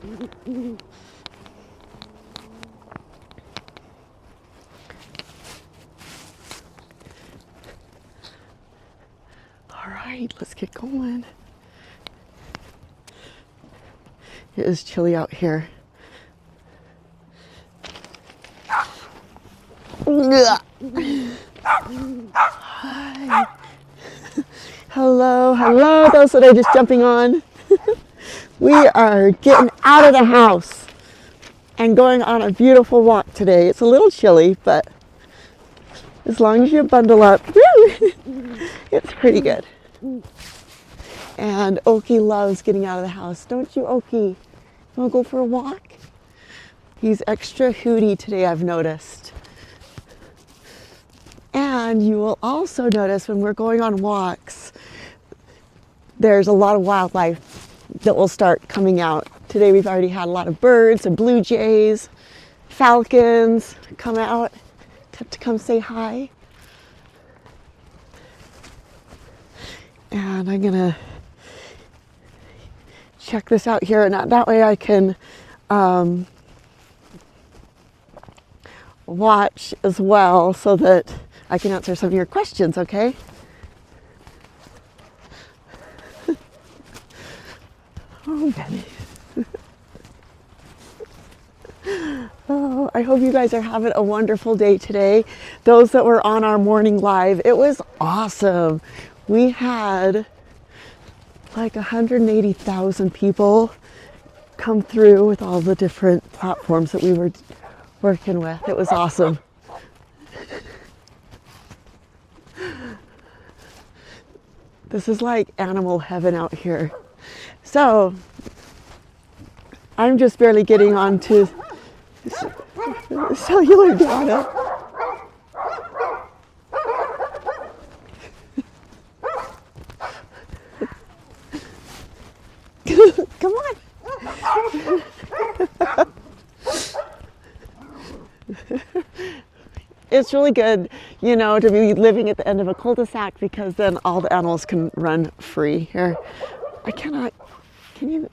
All right, let's get going. It is chilly out here. Hi. Hello, hello, those that are just jumping on. We are getting out of the house and going on a beautiful walk today. It's a little chilly, but as long as you bundle up, it's pretty good. And Oaky loves getting out of the house. Don't you, Oaky? You want to go for a walk? He's extra hooty today, I've noticed. And you will also notice when we're going on walks, there's a lot of wildlife that will start coming out. Today we've already had a lot of birds and blue jays, falcons come out to come say hi. And I'm gonna check this out here, and that way I can watch as well so that I can answer some of your questions, okay? Oh, Benny. Oh, I hope you guys are having a wonderful day today. Those that were on our morning live, it was awesome. We had like 180,000 people come through with all the different platforms that we were working with. It was awesome. This is like animal heaven out here. So I'm just barely getting onto cellular data. Come on. It's really good, you know, to be living at the end of a cul-de-sac, because then all the animals can run free here. I cannot, can you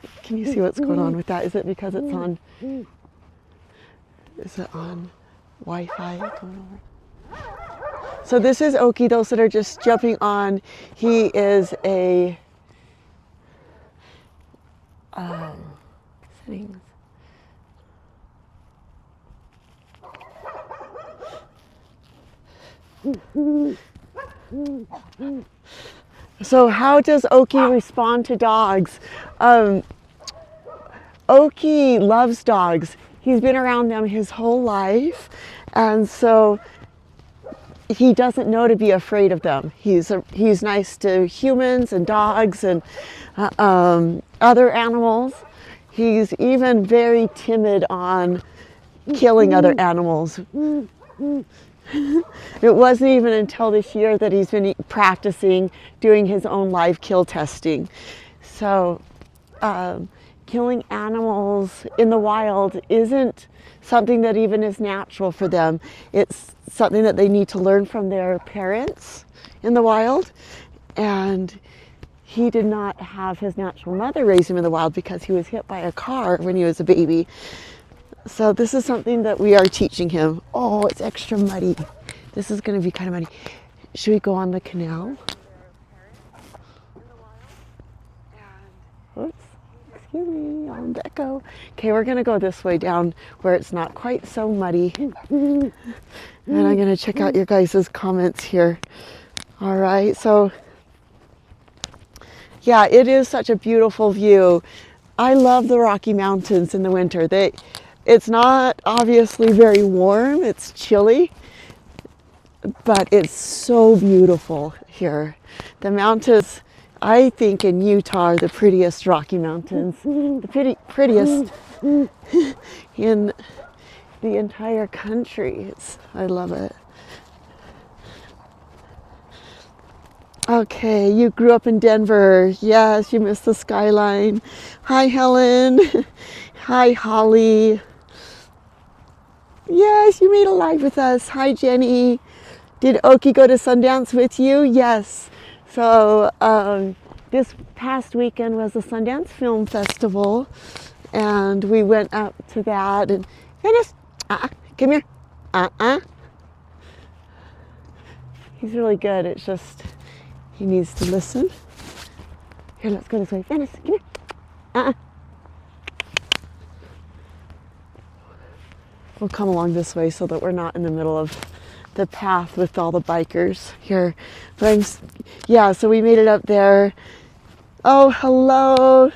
see what's going on with that? Is it because it's on, is it on Wi-Fi going over? So this is Oaky, those that are just jumping on. He is a, settings. So how does Oaky respond to dogs? Oaky loves dogs. He's been around them his whole life, and so he doesn't know to be afraid of them. He's nice to humans and dogs and other animals. He's even very timid on killing other animals. It wasn't even until this year that he's been practicing doing his own live kill testing. So killing animals in the wild isn't something that even is natural for them. It's something that they need to learn from their parents in the wild. And he did not have his natural mother raise him in the wild because he was hit by a car when he was a baby. So this is something that we are teaching him. Oh, it's extra muddy. This is going to be kind of muddy. Should we go on the canal? Oops, excuse me, on the echo. Okay, we're going to go this way down where it's not quite so muddy. And I'm going to check out your guys' comments here. All right, so yeah, it is such a beautiful view. I love the Rocky Mountains in the winter. It's not obviously very warm, it's chilly, but it's so beautiful here. The mountains, I think in Utah, are the prettiest Rocky Mountains, the prettiest in the entire country. I love it. Okay, you grew up in Denver. Yes, you missed the skyline. Hi, Helen. Hi, Holly. Yes, you made a live with us. Hi, Jenny. Did Oaky go to Sundance with you? Yes. So this past weekend was the Sundance Film Festival, and and we went up to that, and Venice, come here, He's really good. It's just he needs to listen. Here, let's go this way. Venice, come here. We'll come along this way so that we're not in the middle of the path with all the bikers here. But so we made it up there. Oh, hello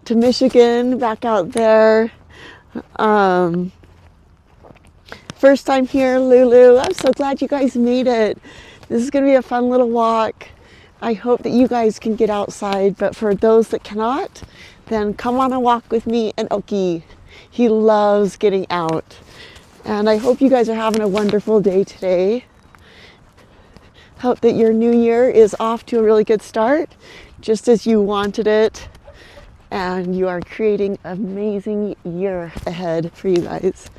to Michigan, back out there. First time here, Lulu. I'm so glad you guys made it. This is going to be a fun little walk. I hope that you guys can get outside, but for those that cannot, then come on a walk with me and Oaky. He loves getting out. And I hope you guys are having a wonderful day today. Hope that your new year is off to a really good start, just as you wanted it. And you are creating an amazing year ahead for you guys.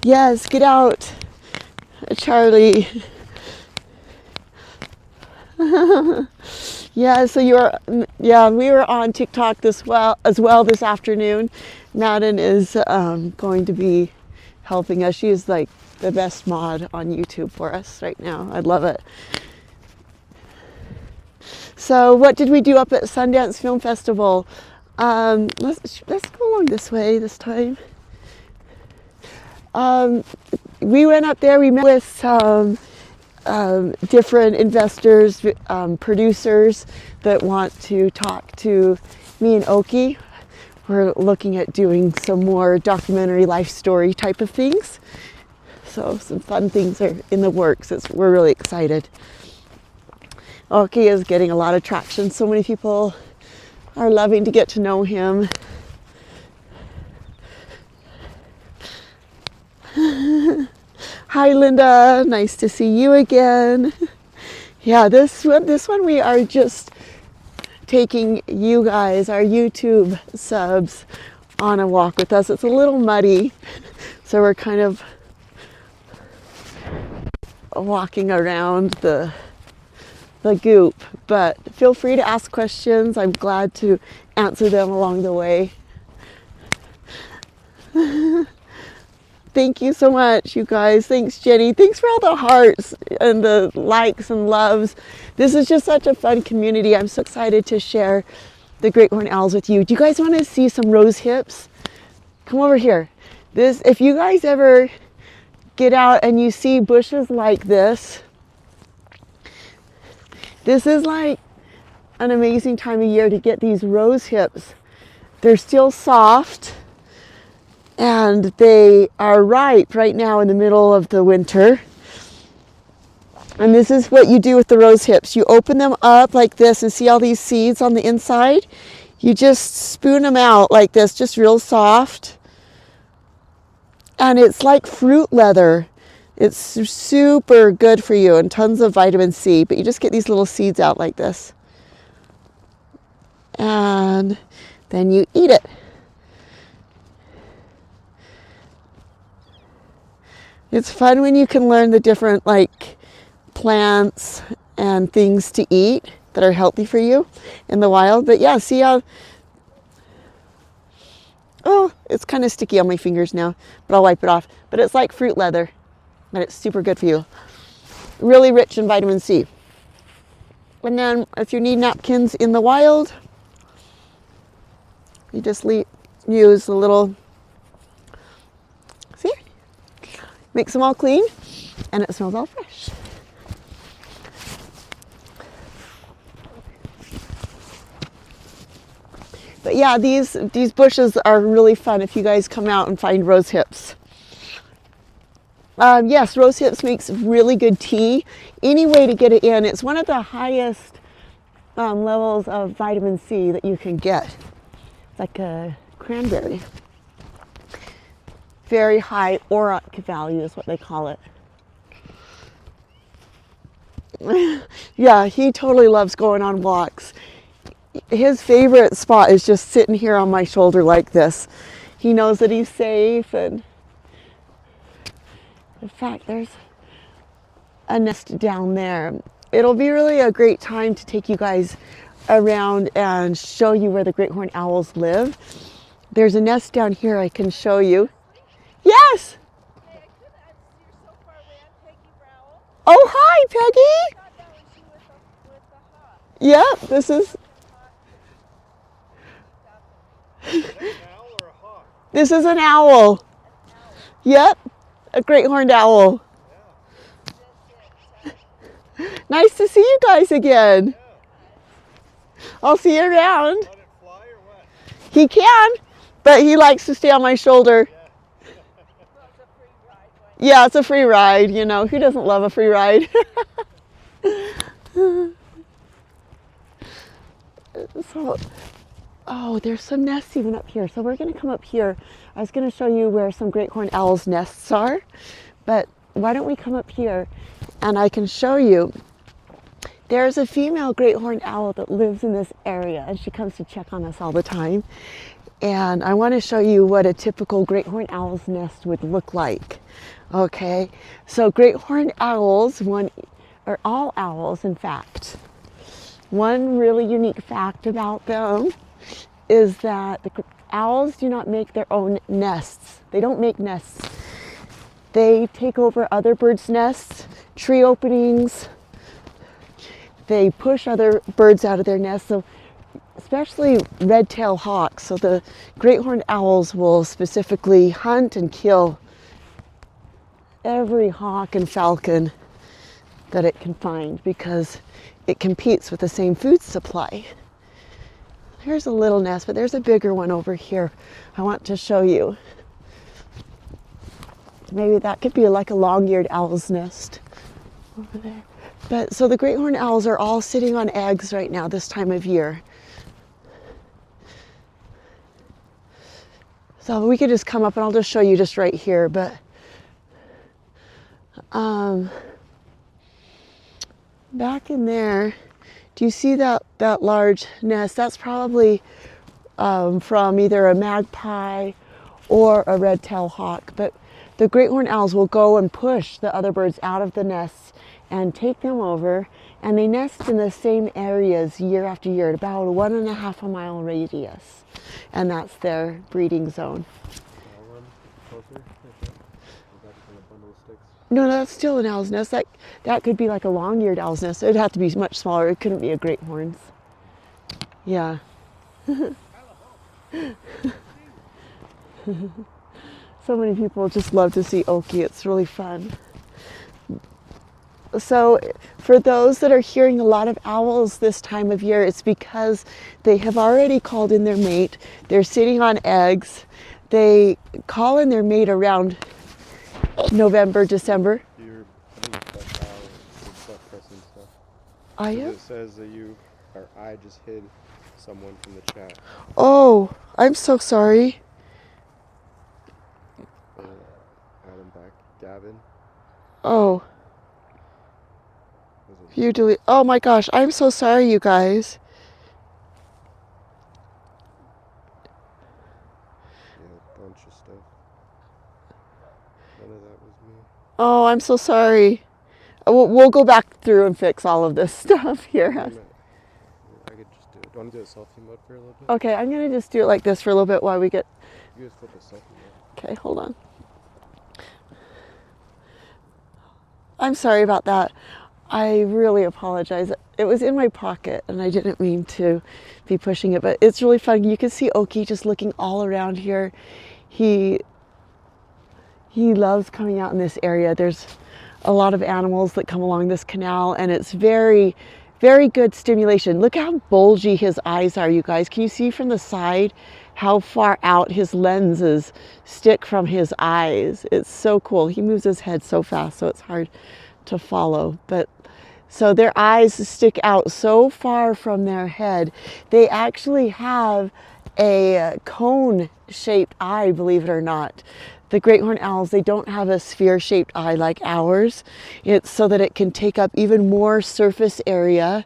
Yes, get out, Charlie. We were on TikTok as well this afternoon. Madden is going to be helping us. She is like the best mod on YouTube for us right now. I love it. So what did we do up at Sundance Film Festival? Let's go along this way this time. We went up there, we met with some different investors, producers that want to talk to me and Oaky. We're looking at doing some more documentary life story type of things. So some fun things are in the works. We're really excited. Oaky is getting a lot of traction. So many people are loving to get to know him. Hi Linda, nice to see you again. Yeah, this one we are just taking you guys, our YouTube subs, on a walk with us. It's a little muddy, so we're kind of walking around the goop, but feel free to ask questions. I'm glad to answer them along the way. Thank you so much, you guys. Thanks, Jenny. Thanks for all the hearts and the likes and loves. This is just such a fun community. I'm so excited to share the great horned owls with you. Do you guys want to see some rose hips? Come over here. If you guys ever get out and you see bushes like this is like an amazing time of year to get these rose hips. They're still soft, and they are ripe right now in the middle of the winter. And this is what you do with the rose hips. You open them up like this and see all these seeds on the inside. You just spoon them out like this, just real soft. And it's like fruit leather. It's super good for you and tons of vitamin C, but you just get these little seeds out like this. And then you eat it. It's fun when you can learn the different plants and things to eat that are healthy for you in the wild. But yeah, see how, it's kind of sticky on my fingers now, but I'll wipe it off. But it's like fruit leather, and it's super good for you. Really rich in vitamin C. And then if you need napkins in the wild, you just use a little, see? Makes them all clean, and it smells all fresh. But yeah, these bushes are really fun if you guys come out and find rose hips. Yes, rose hips makes really good tea. Any way to get it in, it's one of the highest levels of vitamin C that you can get. It's like a cranberry. Very high ORAC value is what they call it. Yeah, he totally loves going on walks. His favorite spot is just sitting here on my shoulder like this. He knows that he's safe, and in fact, there's a nest down there. It'll be really a great time to take you guys around and show you where the great horned owls live. There's a nest down here I can show you. Yes. Hey, I couldn't. You're so far away. I'm Peggy Rowell. Oh, hi, Peggy. I thought that was you with the hawk. Yep, this is. Is that an owl or a hawk? This is an owl. An owl. Yep, a great horned owl. Yeah. Nice to see you guys again. Yeah. I'll see you around. Let it fly or what? He can, but he likes to stay on my shoulder. Yeah. Well, it's a free ride. Why Yeah, it's a free ride, you know. Who doesn't love a free ride? So, oh, there's some nests even up here. So we're going to come up here. I was going to show you where some great horned owls' nests are, but why don't we come up here and I can show you. There's a female great horned owl that lives in this area, and she comes to check on us all the time. And I want to show you what a typical great horned owl's nest would look like. Okay, so great horned owls, or all owls in fact, one really unique fact about them is that the owls do not make their own nests. They don't make nests. They take over other birds' nests, tree openings. They push other birds out of their nests. So especially red-tailed hawks. So the great horned owls will specifically hunt and kill every hawk and falcon that it can find because it competes with the same food supply. Here's a little nest, but there's a bigger one over here I want to show you. Maybe that could be like a long-eared owl's nest over there. But so the great horned owls are all sitting on eggs right now this time of year. So we could just come up and I'll just show you just right here, but back in there, do you see that large nest? That's probably from either a magpie or a red-tailed hawk. But the great horned owls will go and push the other birds out of the nests and take them over, and they nest in the same areas year after year at about a 1.5 mile radius, and that's their breeding zone. No, that's still an owl's nest. That could be like a long-eared owl's nest. It'd have to be much smaller. It couldn't be a great horn's. Yeah. So many people just love to see Oaky. It's really fun. So for those that are hearing a lot of owls this time of year, it's because they have already called in their mate. They're sitting on eggs. They call in their mate around November, December. You're stuff pressing stuff. Are you? It says that I just hid someone from the chat. Oh, I'm so sorry. Adam back. Gavin. Oh. You delete. Oh my gosh, I'm so sorry, you guys. Yeah, a bunch of stuff. None of that was me. Oh, I'm so sorry. We'll go back through and fix all of this stuff here. I could just do it. Do you want to do it selfie mode for a little bit? Okay, I'm gonna just do it like this for a little bit while we get. You guys flip a selfie mode. Okay, hold on. I'm sorry about that. I really apologize. It was in my pocket and I didn't mean to be pushing it, but it's really fun. You can see Oaky just looking all around here. He loves coming out in this area. There's a lot of animals that come along this canal, and it's very, very good stimulation. Look how bulgy his eyes are, you guys. Can you see from the side how far out his lenses stick from his eyes? It's so cool. He moves his head so fast, so it's hard to follow. But so their eyes stick out so far from their head. They actually have a cone-shaped eye, believe it or not. The great horned owls, they don't have a sphere-shaped eye like ours. It's so that it can take up even more surface area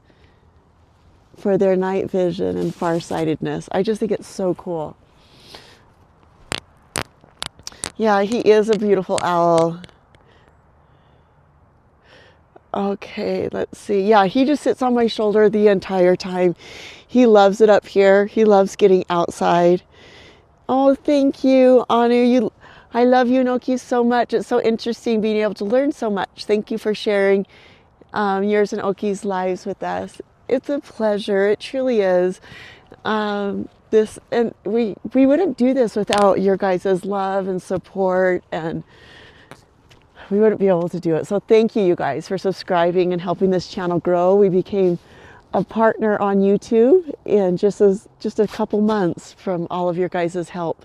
for their night vision and farsightedness. I just think it's so cool. Yeah, he is a beautiful owl. Okay, let's see. Yeah, he just sits on my shoulder the entire time. He loves it up here. He loves getting outside. Oh, thank you, Anu. I love you and Oaky so much. It's so interesting being able to learn so much. Thank you for sharing yours and Oaky's lives with us. It's a pleasure. It truly is. This and we wouldn't do this without your guys' love and support, and we wouldn't be able to do it. So thank you, you guys, for subscribing and helping this channel grow. We became a partner on YouTube in just a couple months from all of your guys' help.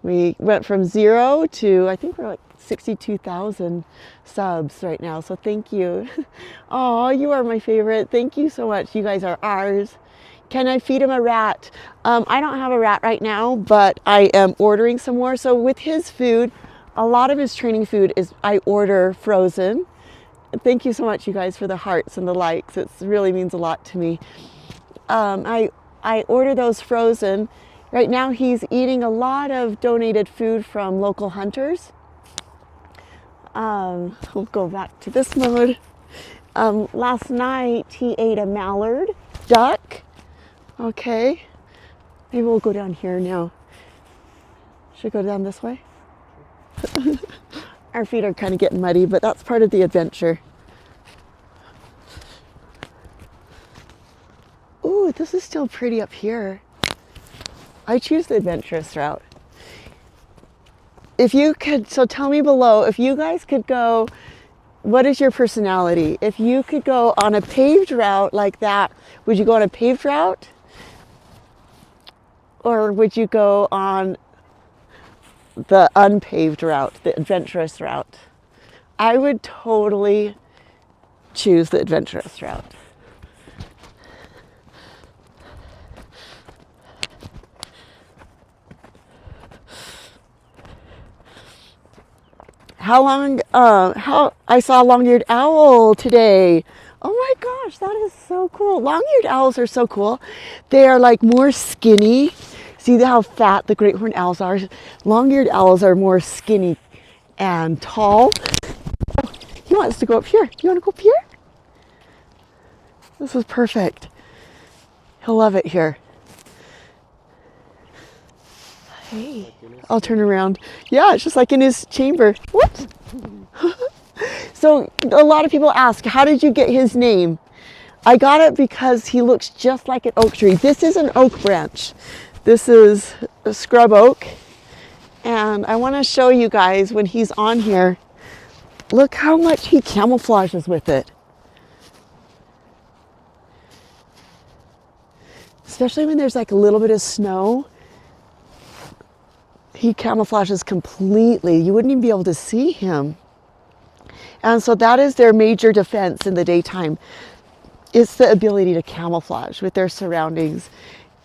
We went from 0 to, I think we're like 62,000 subs right now. So thank you. Oh, you are my favorite. Thank you so much. You guys are ours. Can I feed him a rat? I don't have a rat right now, but I am ordering some more. So with his food, a lot of his training food is I order frozen. Thank you so much, you guys, for the hearts and the likes. It really means a lot to me. I order those frozen. Right now he's eating a lot of donated food from local hunters. We'll go back to this mode. Last night he ate a mallard duck. Okay, maybe we'll go down here now. Should we go down this way? Our feet are kind of getting muddy, but that's part of the adventure. Ooh, this is still pretty up here. I choose the adventurous route. If you could, so tell me below, if you guys could go, what is your personality? If you could go on a paved route like that, would you go on a paved route? Or would you go on the unpaved route, the adventurous route? I would totally choose the adventurous route. How I saw a long-eared owl today. Oh my gosh, that is so cool. Long-eared owls are so cool. They are like more skinny. See how fat the great horned owls are? Long-eared owls are more skinny and tall. Oh, he wants to go up here. Do you want to go up here? This is perfect. He'll love it here. Hey, I'll turn around. Yeah, it's just like in his chamber. Whoops. So a lot of people ask, how did you get his name? I got it because he looks just like an oak tree. This is an oak branch. This is a scrub oak. And I want to show you guys when he's on here, look how much he camouflages with it. Especially when there's like a little bit of snow. He camouflages completely. You wouldn't even be able to see him. And so that is their major defense in the daytime. It's the ability to camouflage with their surroundings.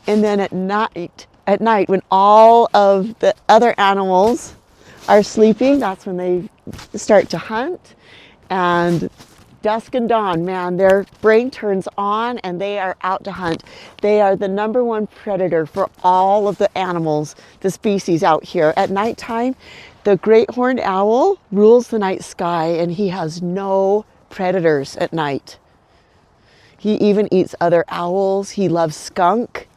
And then at night when all of the other animals are sleeping, that's when they start to hunt. And dusk and dawn, man, their brain turns on and they are out to hunt. They are the #1 predator for all of the animals, the species out here. At nighttime, the great horned owl rules the night sky and he has no predators at night. He even eats other owls. He loves skunk.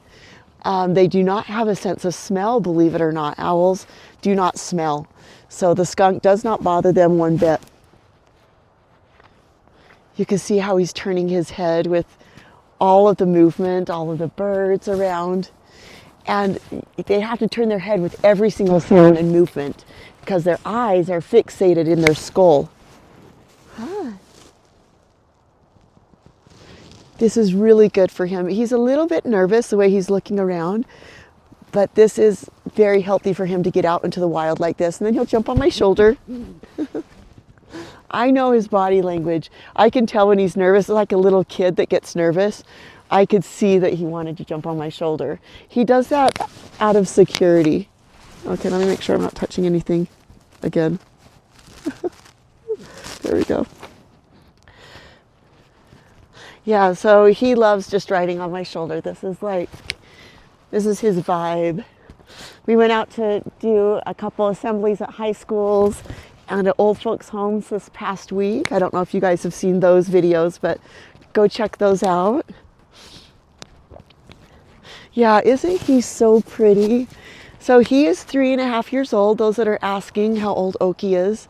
They do not have a sense of smell, believe it or not. Owls do not smell. So the skunk does not bother them one bit. You can see how he's turning his head with all of the movement, all of the birds around. And they have to turn their head with every single sound and movement because their eyes are fixated in their skull. This is really good for him. He's a little bit nervous the way he's looking around, but this is very healthy for him to get out into the wild like this. And then he'll jump on my shoulder. I know his body language. I can tell when he's nervous, like a little kid that gets nervous. I could see that he wanted to jump on my shoulder. He does that out of security. Okay, let me make sure I'm not touching anything again. There we go. Yeah, so he loves just riding on my shoulder. This is his vibe. We went out to do a couple assemblies at high schools and at old folks' homes this past week. I don't know if you guys have seen those videos, but go check those out. Yeah, isn't he so pretty? So he is 3.5 years old, those that are asking how old Oaky is.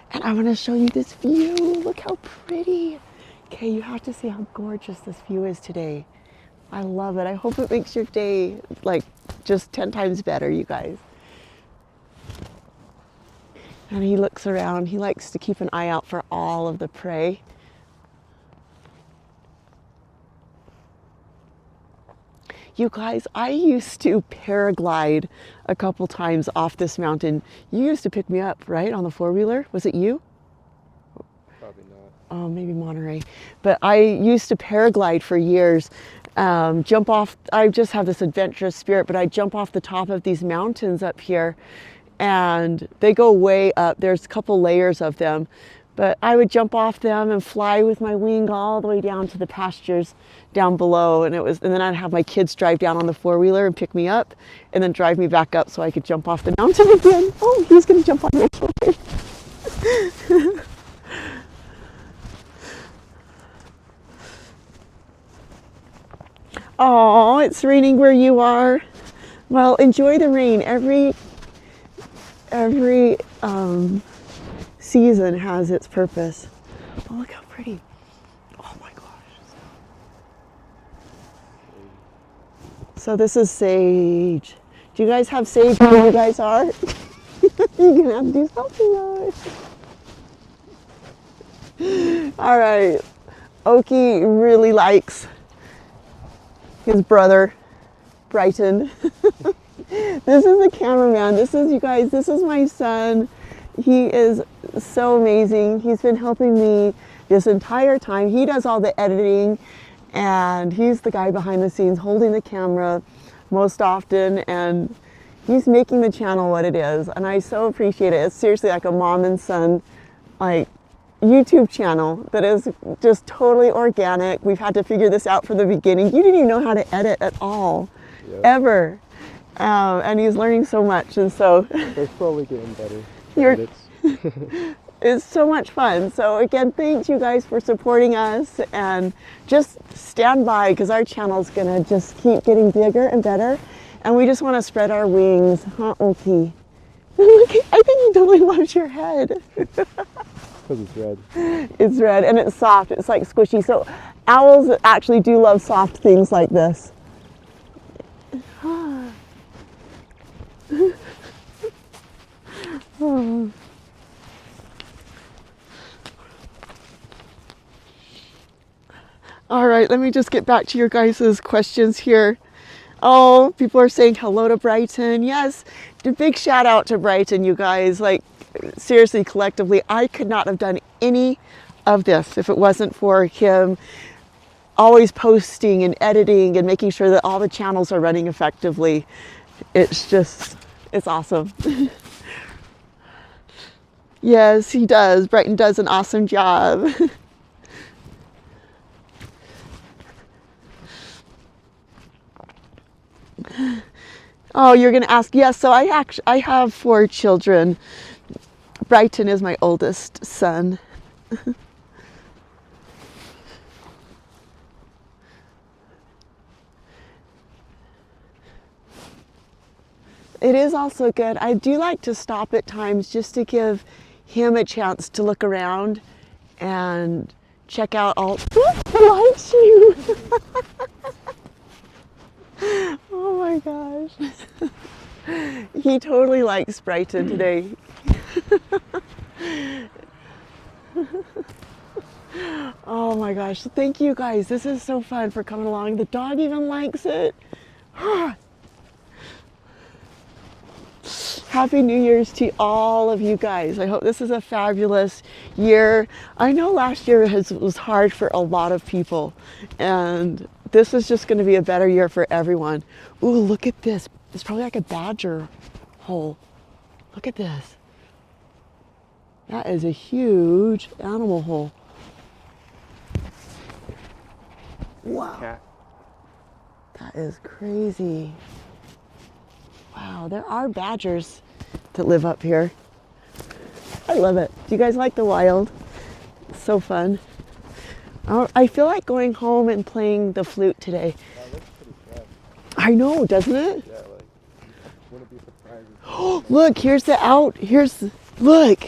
And I want to show you this view. Look how pretty. Okay, you have to see how gorgeous this view is today. I love it. I hope it makes your day like just 10 times better, you guys. And he looks around. He likes to keep an eye out for all of the prey. You guys, I used to paraglide a couple times off this mountain. You used to pick me up, right, on the four-wheeler? Was it you? Probably not. Oh, maybe Monterey. But I used to paraglide for years. Jump off, I just have this adventurous spirit, but I jump off the top of these mountains up here and they go way up. There's a couple layers of them, but I would jump off them and fly with my wing all the way down to the pastures down below. And then I'd have my kids drive down on the four-wheeler and pick me up and then drive me back up so I could jump off the mountain again. Oh, he's gonna jump on my shoulder. Oh, it's raining where you are. Well, enjoy the rain. Every season has its purpose. Oh, look how pretty. Oh my gosh. So this is sage. Do you guys have sage where you guys are? You're gonna have to do something about it. All right. Oaky really likes his brother, Brighton. This is the cameraman. This is, you guys, this is my son. He is so amazing. He's been helping me this entire time. He does all the editing and he's the guy behind the scenes holding the camera most often, and he's making the channel what it is. And I so appreciate it. It's seriously like a mom and son like YouTube channel that is just totally organic. We've had to figure this out from the beginning. You didn't even know how to edit at all, ever. And he's learning so much, and so They're slowly getting better. It's so much fun. So again, thanks you guys for supporting us, and just stand by because our channel's gonna just keep getting bigger and better, and we just want to spread our wings, huh, Oaky? Look, I think he totally loves your head. Because it's red. It's red and it's soft. It's like squishy. So owls actually do love soft things like this. Oh. All right, let me just get back to your guys' questions here. Oh, people are saying hello to Brighton. Yes, a big shout out to Brighton, you guys. Like, seriously, collectively, I could not have done any of this if it wasn't for him always posting and editing and making sure that all the channels are running effectively. It's just, it's awesome. Yes, he does. Brighton does an awesome job. Oh, you're going to ask. Yes, so I have 4 children. Brighton is my oldest son. It is also good. I do like to stop at times just to give him a chance to look around and check out all. He likes you. Oh my gosh. He totally likes Brighton today. Oh my gosh. Thank you guys. This is so fun for coming along. The dog even likes it. Happy New Year's to all of you guys. I hope this is a fabulous year. I know last year was hard for a lot of people, and this is just going to be a better year for everyone. Ooh, look at this. It's probably like a badger hole. Look at this. That is a huge animal hole. Wow. Cat. That is crazy. Wow, there are badgers that live up here. I love it. Do you guys like the wild? It's so fun. I feel like going home and playing the flute today. That looks pretty fresh. I know, doesn't it? Yeah, like, wouldn't be surprised. I just Look, here's the out. Look.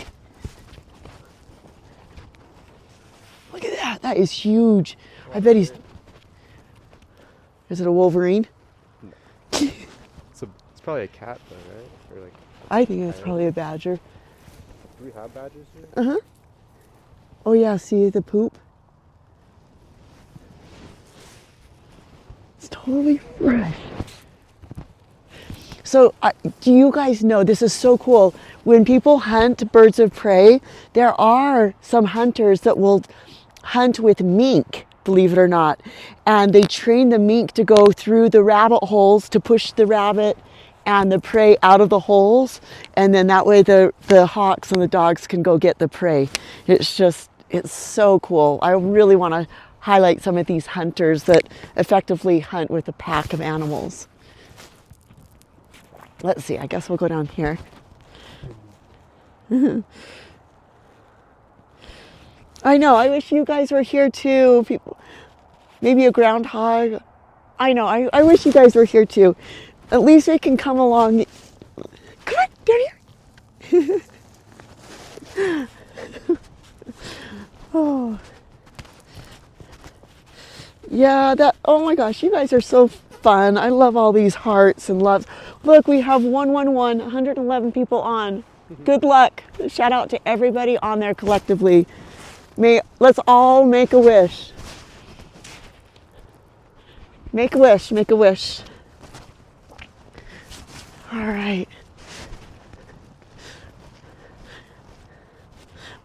Look at that. That is huge. I bet he's. Is it a wolverine? it's probably a cat though, right? Or like, I think it's probably a badger. do we have badgers here? Uh huh. Oh yeah, see the poop? It's totally fresh. So do you guys know, this is so cool, when people hunt birds of prey, there are some hunters that will hunt with mink, believe it or not. And they train the mink to go through the rabbit holes to push the rabbit and the prey out of the holes. And then that way the hawks and the dogs can go get the prey. It's so cool. I really want to highlight some of these hunters that effectively hunt with a pack of animals. Let's see, I guess we'll go down here. I know, I wish you guys were here too. People, maybe a groundhog. I know, I wish you guys were here too. At least we can come along. Come on, down here. Oh. Yeah, oh my gosh, you guys are so fun. I love all these hearts and loves. Look, we have 111 people on. Good luck. Shout out to everybody on there collectively. Let's all make a wish. Make a wish, make a wish. All right.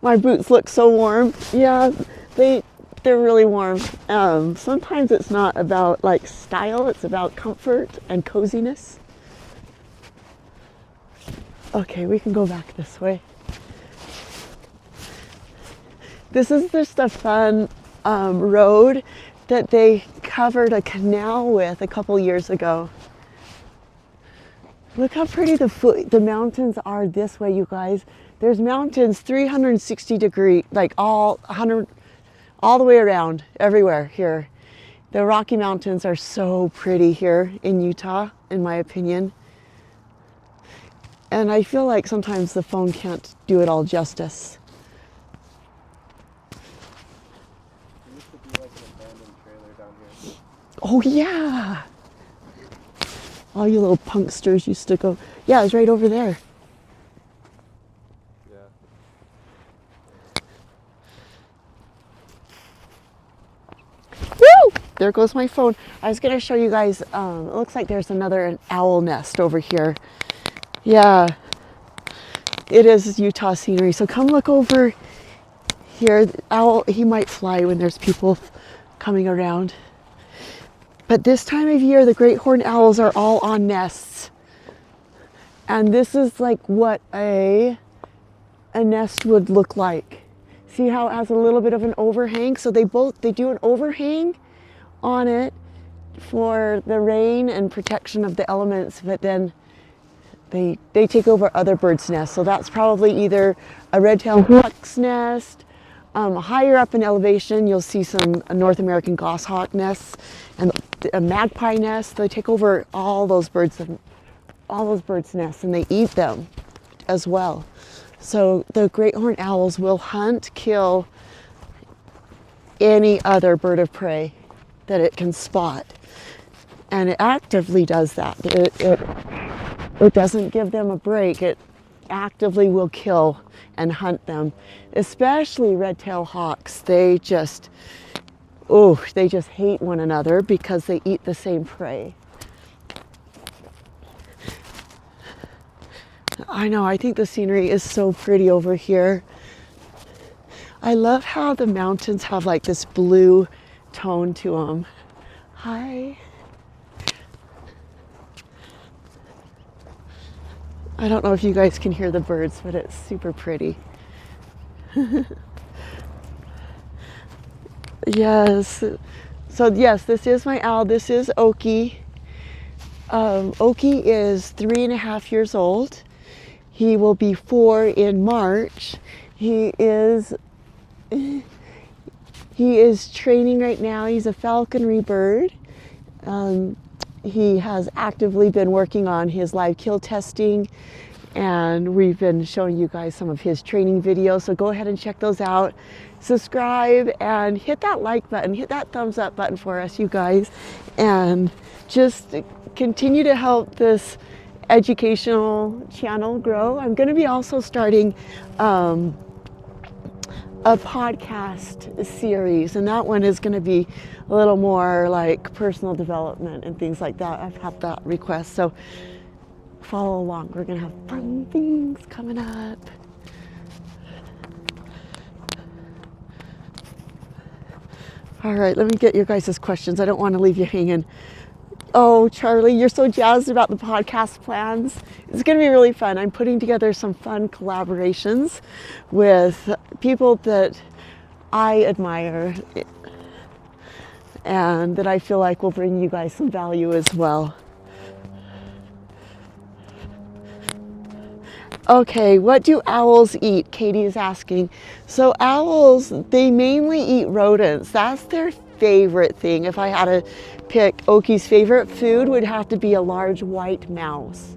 My boots look so warm. Yeah, they're really warm. Sometimes it's not about like style, it's about comfort and coziness. Okay, we can go back this way. This is just a fun road that they covered a canal with a couple years ago. Look how pretty the mountains are this way, you guys. There's mountains 360 degree, like all the way around, everywhere here. The Rocky Mountains are so pretty here in Utah, in my opinion. And I feel like sometimes the phone can't do it all justice. There used to be like an abandoned trailer down here. Oh yeah! All you little punksters used to go. Yeah, it's right over there. Yeah. Woo! There goes my phone. I was gonna show you guys, it looks like there's an owl nest over here. Yeah, it is Utah scenery. So come look over here. The owl, he might fly when there's people coming around. But this time of year, the great horned owls are all on nests. And this is like what a nest would look like. See how it has a little bit of an overhang? So they do an overhang on it for the rain and protection of the elements, but then they take over other birds' nests. So that's probably either a red-tailed hawk's nest. Higher up in elevation, you'll see some North American goshawk nests and a magpie nest. They take over all those birds' nests, and they eat them as well. So the great horned owls will hunt, kill any other bird of prey that it can spot, and it actively does that. It doesn't give them a break. It actively will kill and hunt them, especially red-tailed hawks. They just hate one another because they eat the same prey. I know, I think the scenery is so pretty over here. I love how the mountains have like this blue tone to them. Hi. I don't know if you guys can hear the birds, but it's super pretty. Yes. So yes, this is my owl. This is Oaky. Oaky is 3.5 years old. He will be 4 in March. He is training right now. He's a falconry bird. he has actively been working on his live kill testing, and we've been showing you guys some of his training videos. So go ahead and check those out. Subscribe and hit that like button, hit that thumbs up button for us, you guys, and just continue to help this educational channel grow. I'm going to be also starting a podcast series, and that one is going to be a little more like personal development and things like that. I've had that request, so follow along. We're going to have fun things coming up. All right, let me get your guys' questions. I don't want to leave you hanging. Oh, Charlie, you're so jazzed about the podcast plans. It's going to be really fun. I'm putting together some fun collaborations with people that I admire and that I feel like will bring you guys some value as well. Okay, what do owls eat? Katie is asking. So owls, they mainly eat rodents. That's their favorite thing. If I had to pick, Oaky's favorite food would have to be a large white mouse.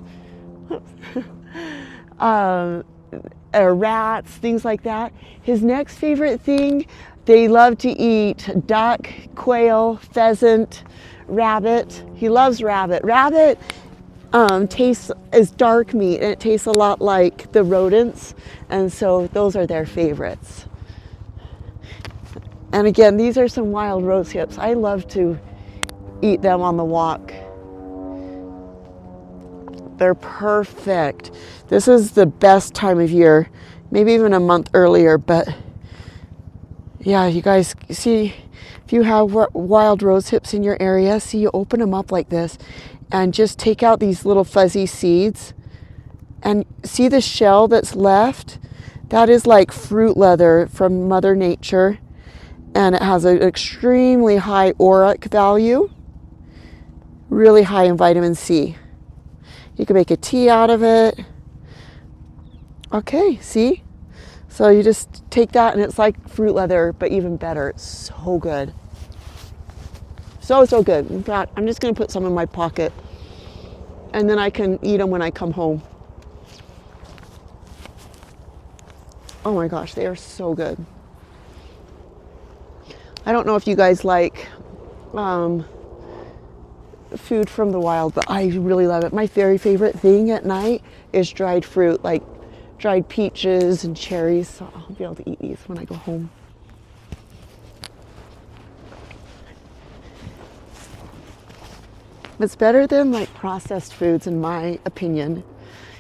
Or rats, things like that. His next favorite thing, they love to eat duck, quail, pheasant, rabbit. He loves rabbit. Rabbit tastes is dark meat, and it tastes a lot like the rodents, and so those are their favorites. And again, these are some wild rose hips. I love to eat them on the walk. They're perfect. This is the best time of year, maybe even a month earlier, but yeah, you guys see, if you have wild rose hips in your area, see, you open them up like this and just take out these little fuzzy seeds, and see the shell that's left? That is like fruit leather from Mother Nature, and it has an extremely high auric value, really high in vitamin C. You can make a tea out of it. Okay, see? So you just take that and it's like fruit leather, but even better. It's so good. So good. In fact, I'm just going to put some in my pocket, and then I can eat them when I come home. Oh my gosh, they are so good. I don't know if you guys like food from the wild, but I really love it. My very favorite thing at night is dried fruit, like dried peaches and cherries. So I'll be able to eat these when I go home. It's better than like processed foods, in my opinion.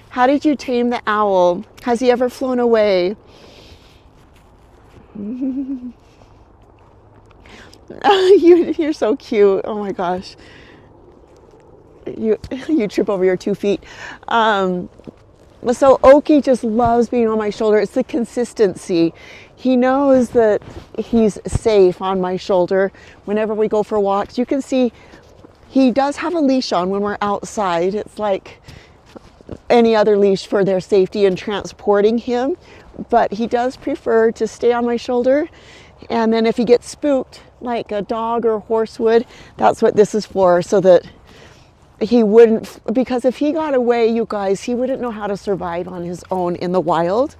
How did you tame the owl? Has he ever flown away? You're so cute. Oh my gosh. You trip over your 2 feet. So Oaky just loves being on my shoulder. It's the consistency. He knows that he's safe on my shoulder whenever we go for walks. You can see he does have a leash on when we're outside. It's like any other leash for their safety in transporting him, but he does prefer to stay on my shoulder. And then if he gets spooked, like a dog or a horse would, that's what this is for, so that he wouldn't, because if he got away, you guys, he wouldn't know how to survive on his own in the wild.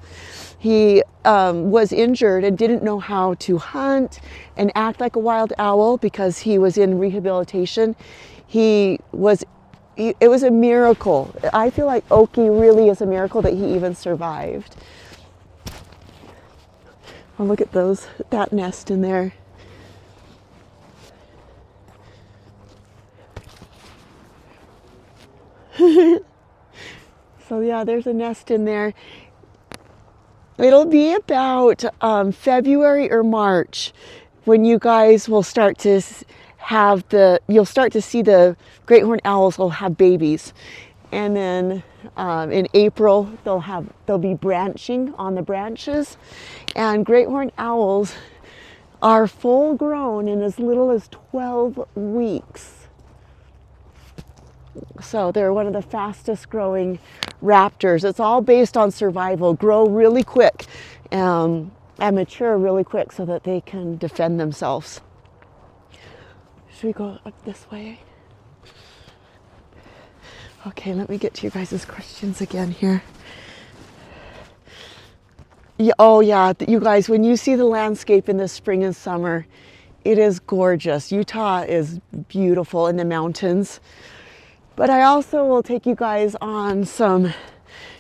He was injured and didn't know how to hunt and act like a wild owl because he was in rehabilitation. It was a miracle. I feel like Oaky really is a miracle that he even survived. Oh, look at that nest in there. So yeah, there's a nest in there. It'll be about February or March when you guys will start to you'll start to see the great horned owls will have babies. And then in April, they'll be branching on the branches. And great horned owls are full grown in as little as 12 weeks. So they're one of the fastest growing raptors. It's all based on survival. Grow really quick and mature really quick so that they can defend themselves. Should we go up this way? Okay, let me get to you guys' questions again here. Yeah, oh yeah, you guys, when you see the landscape in the spring and summer, it is gorgeous. Utah is beautiful in the mountains. But I also will take you guys on some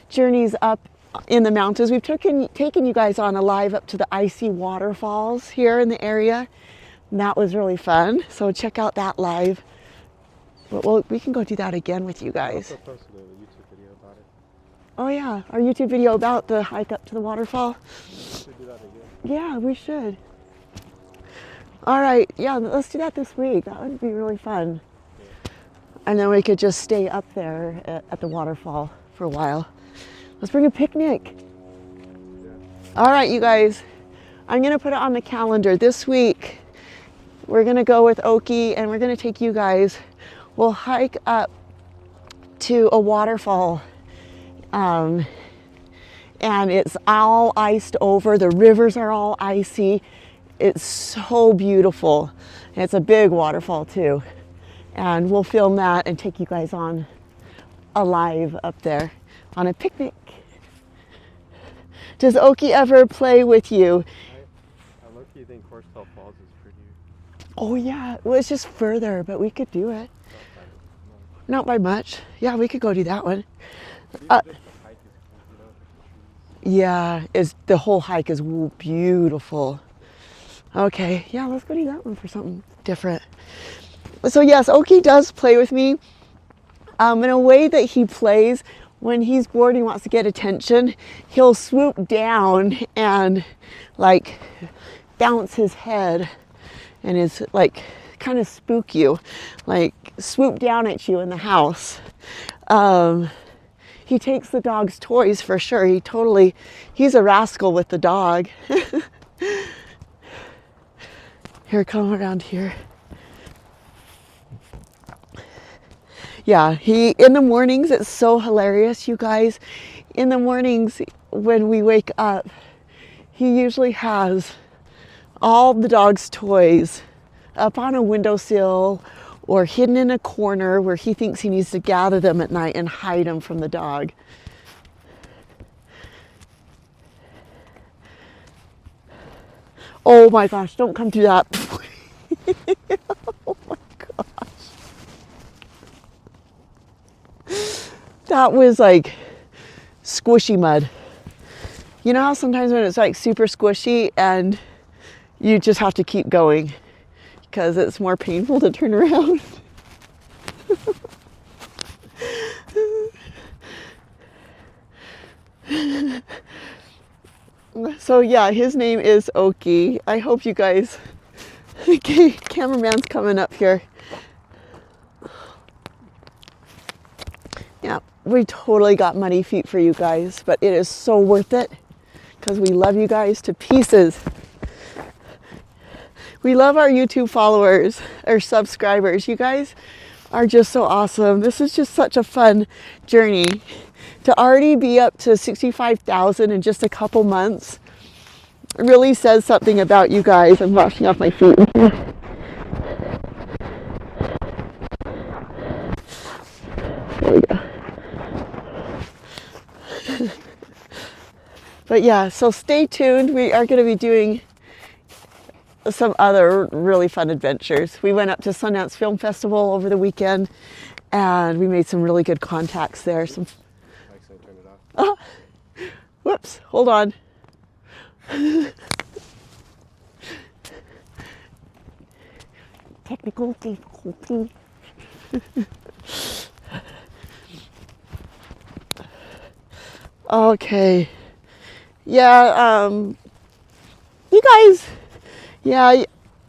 journeys up in the mountains. We've taken you guys on a live up to the icy waterfalls here in the area. And that was really fun. So check out that live. But we can go do that again with you I guys. also posted a YouTube video about it. Oh yeah, our YouTube video about the hike up to the waterfall. We should do that again. Yeah, we should. All right, yeah, let's do that this week. That would be really fun. Yeah. And then we could just stay up there at the waterfall for a while. Let's bring a picnic. Yeah. All right, you guys, I'm gonna put it on the calendar this week. We're gonna go with Oaky and we're gonna take you guys. We'll hike up to a waterfall. And it's all iced over. The rivers are all icy. It's so beautiful. And it's a big waterfall too. And we'll film that and take you guys on a live up there on a picnic. Does Oaky ever play with you? I low-key think Horsetail Falls is pretty. Oh yeah, well it's just further, but we could do it. Not by much. Yeah, we could go do that one. Just the hike is cool, you know, with the trees. Yeah, the whole hike is beautiful. Okay, yeah, let's go do that one for something different. So yes, Oaky does play with me in a way that he plays when he's bored and he wants to get attention. He'll swoop down and like bounce his head and is like kind of spook you, like swoop down at you in the house. He takes the dog's toys for sure. He's a rascal with the dog. Here, come around here. Yeah, in the mornings, it's so hilarious, you guys. In the mornings, when we wake up, he usually has all the dog's toys up on a windowsill or hidden in a corner where he thinks he needs to gather them at night and hide them from the dog. Oh my gosh, don't come through that. Oh my gosh. That was like squishy mud. You know how sometimes when it's like super squishy and you just have to keep going because it's more painful to turn around. So yeah, his name is Oaky. I hope you guys, okay, cameraman's coming up here. Yeah, we totally got muddy feet for you guys, but it is so worth it because we love you guys to pieces. We love our YouTube followers, our subscribers. You guys are just so awesome. This is just such a fun journey. To already be up to 65,000 in just a couple months really says something about you guys. I'm washing off my feet. There we go. But yeah, so stay tuned. We are going to be doing some other really fun adventures. We went up to Sundance Film Festival over the weekend and we made some really good contacts there. Some Turn it off. Oh, whoops, hold on. Technical difficulty. Okay. Yeah, you guys, yeah,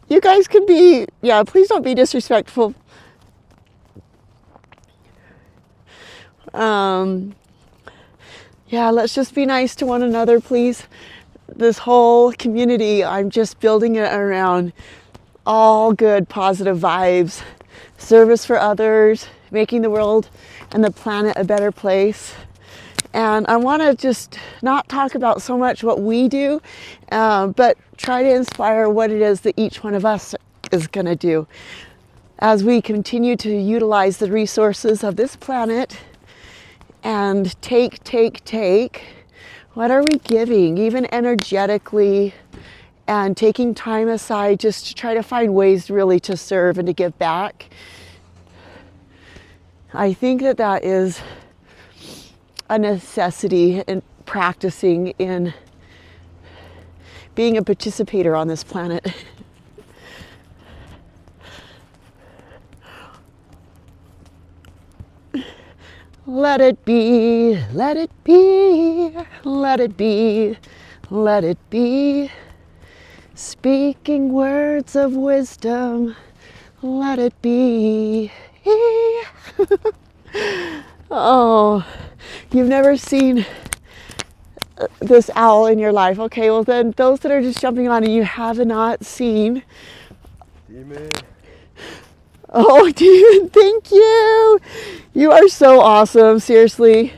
you guys can be, yeah, please don't be disrespectful. Yeah, let's just be nice to one another, please. This whole community, I'm just building it around all good, positive vibes, service for others, making the world and the planet a better place. And I want to just not talk about so much what we do, but try to inspire what it is that each one of us is going to do. as we continue to utilize the resources of this planet and take, what are we giving, even energetically, and taking time aside just to try to find ways really to serve and to give back. I think that that is a necessity in practicing in being a participator on this planet. Let it be, let it be, let it be, let it be. Speaking words of wisdom, let it be. Oh, you've never seen this owl in your life. Okay, well then those that are just jumping on and you have not seen. Demon. Oh, Demon, thank you. You are so awesome, seriously.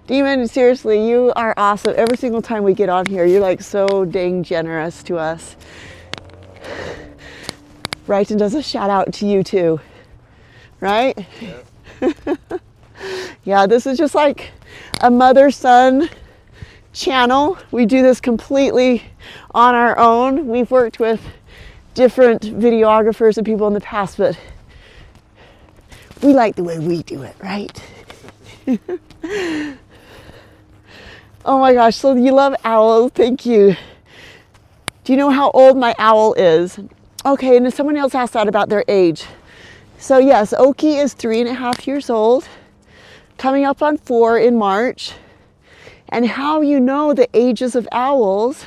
Demon, seriously, you are awesome. Every single time we get on here, you're like so dang generous to us. Brighton does a shout out to you too, right? Yeah. Yeah, this is just like a mother-son channel. We do this completely on our own. We've worked with different videographers and people in the past, but we like the way we do it, right? Oh my gosh, so you love owls, thank you. Do you know how old my owl is? Okay, and someone else asked that about their age. So yes, Oaky is 3.5 years old, coming up on 4 in March. And how you know the ages of owls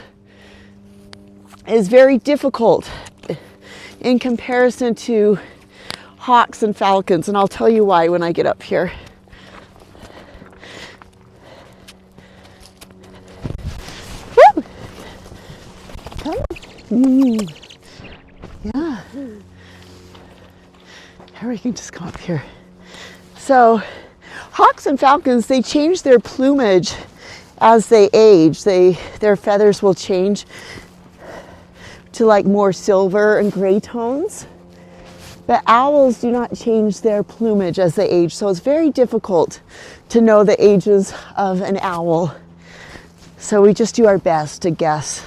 is very difficult in comparison to hawks and falcons, and I'll tell you why when I get up here. Woo! Come on. Yeah. Or we can just come up here. So, hawks and falcons, they change their plumage as they age. Their feathers will change to like more silver and gray tones. But owls do not change their plumage as they age, so it's very difficult to know the ages of an owl. So we just do our best to guess.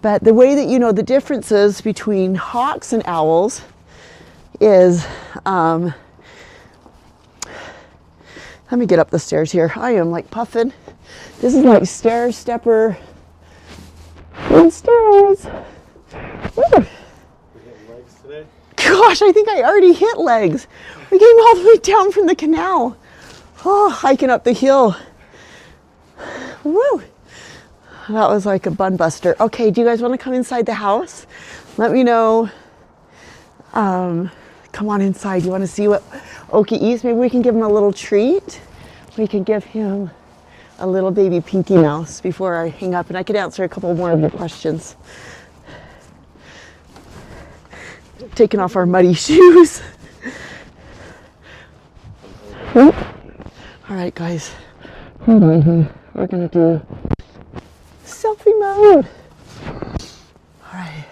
But the way that you know the differences between hawks and owls is, let me get up the stairs here. I am like puffing. This is like stepper and stairs. Woo. We hit legs today? Gosh, I think I already hit legs. We came all the way down from the canal. Oh, hiking up the hill. Woo. That was like a bun buster. Okay, do you guys want to come inside the house? Let me know. Come on inside. You want to see what Oaky eats? Maybe we can give him a little treat. We can give him a little baby Pinky Mouse before I hang up, and I could answer a couple more of your questions. Taking off our muddy shoes. All right, guys. Hold on here. We're gonna do selfie mode. All right,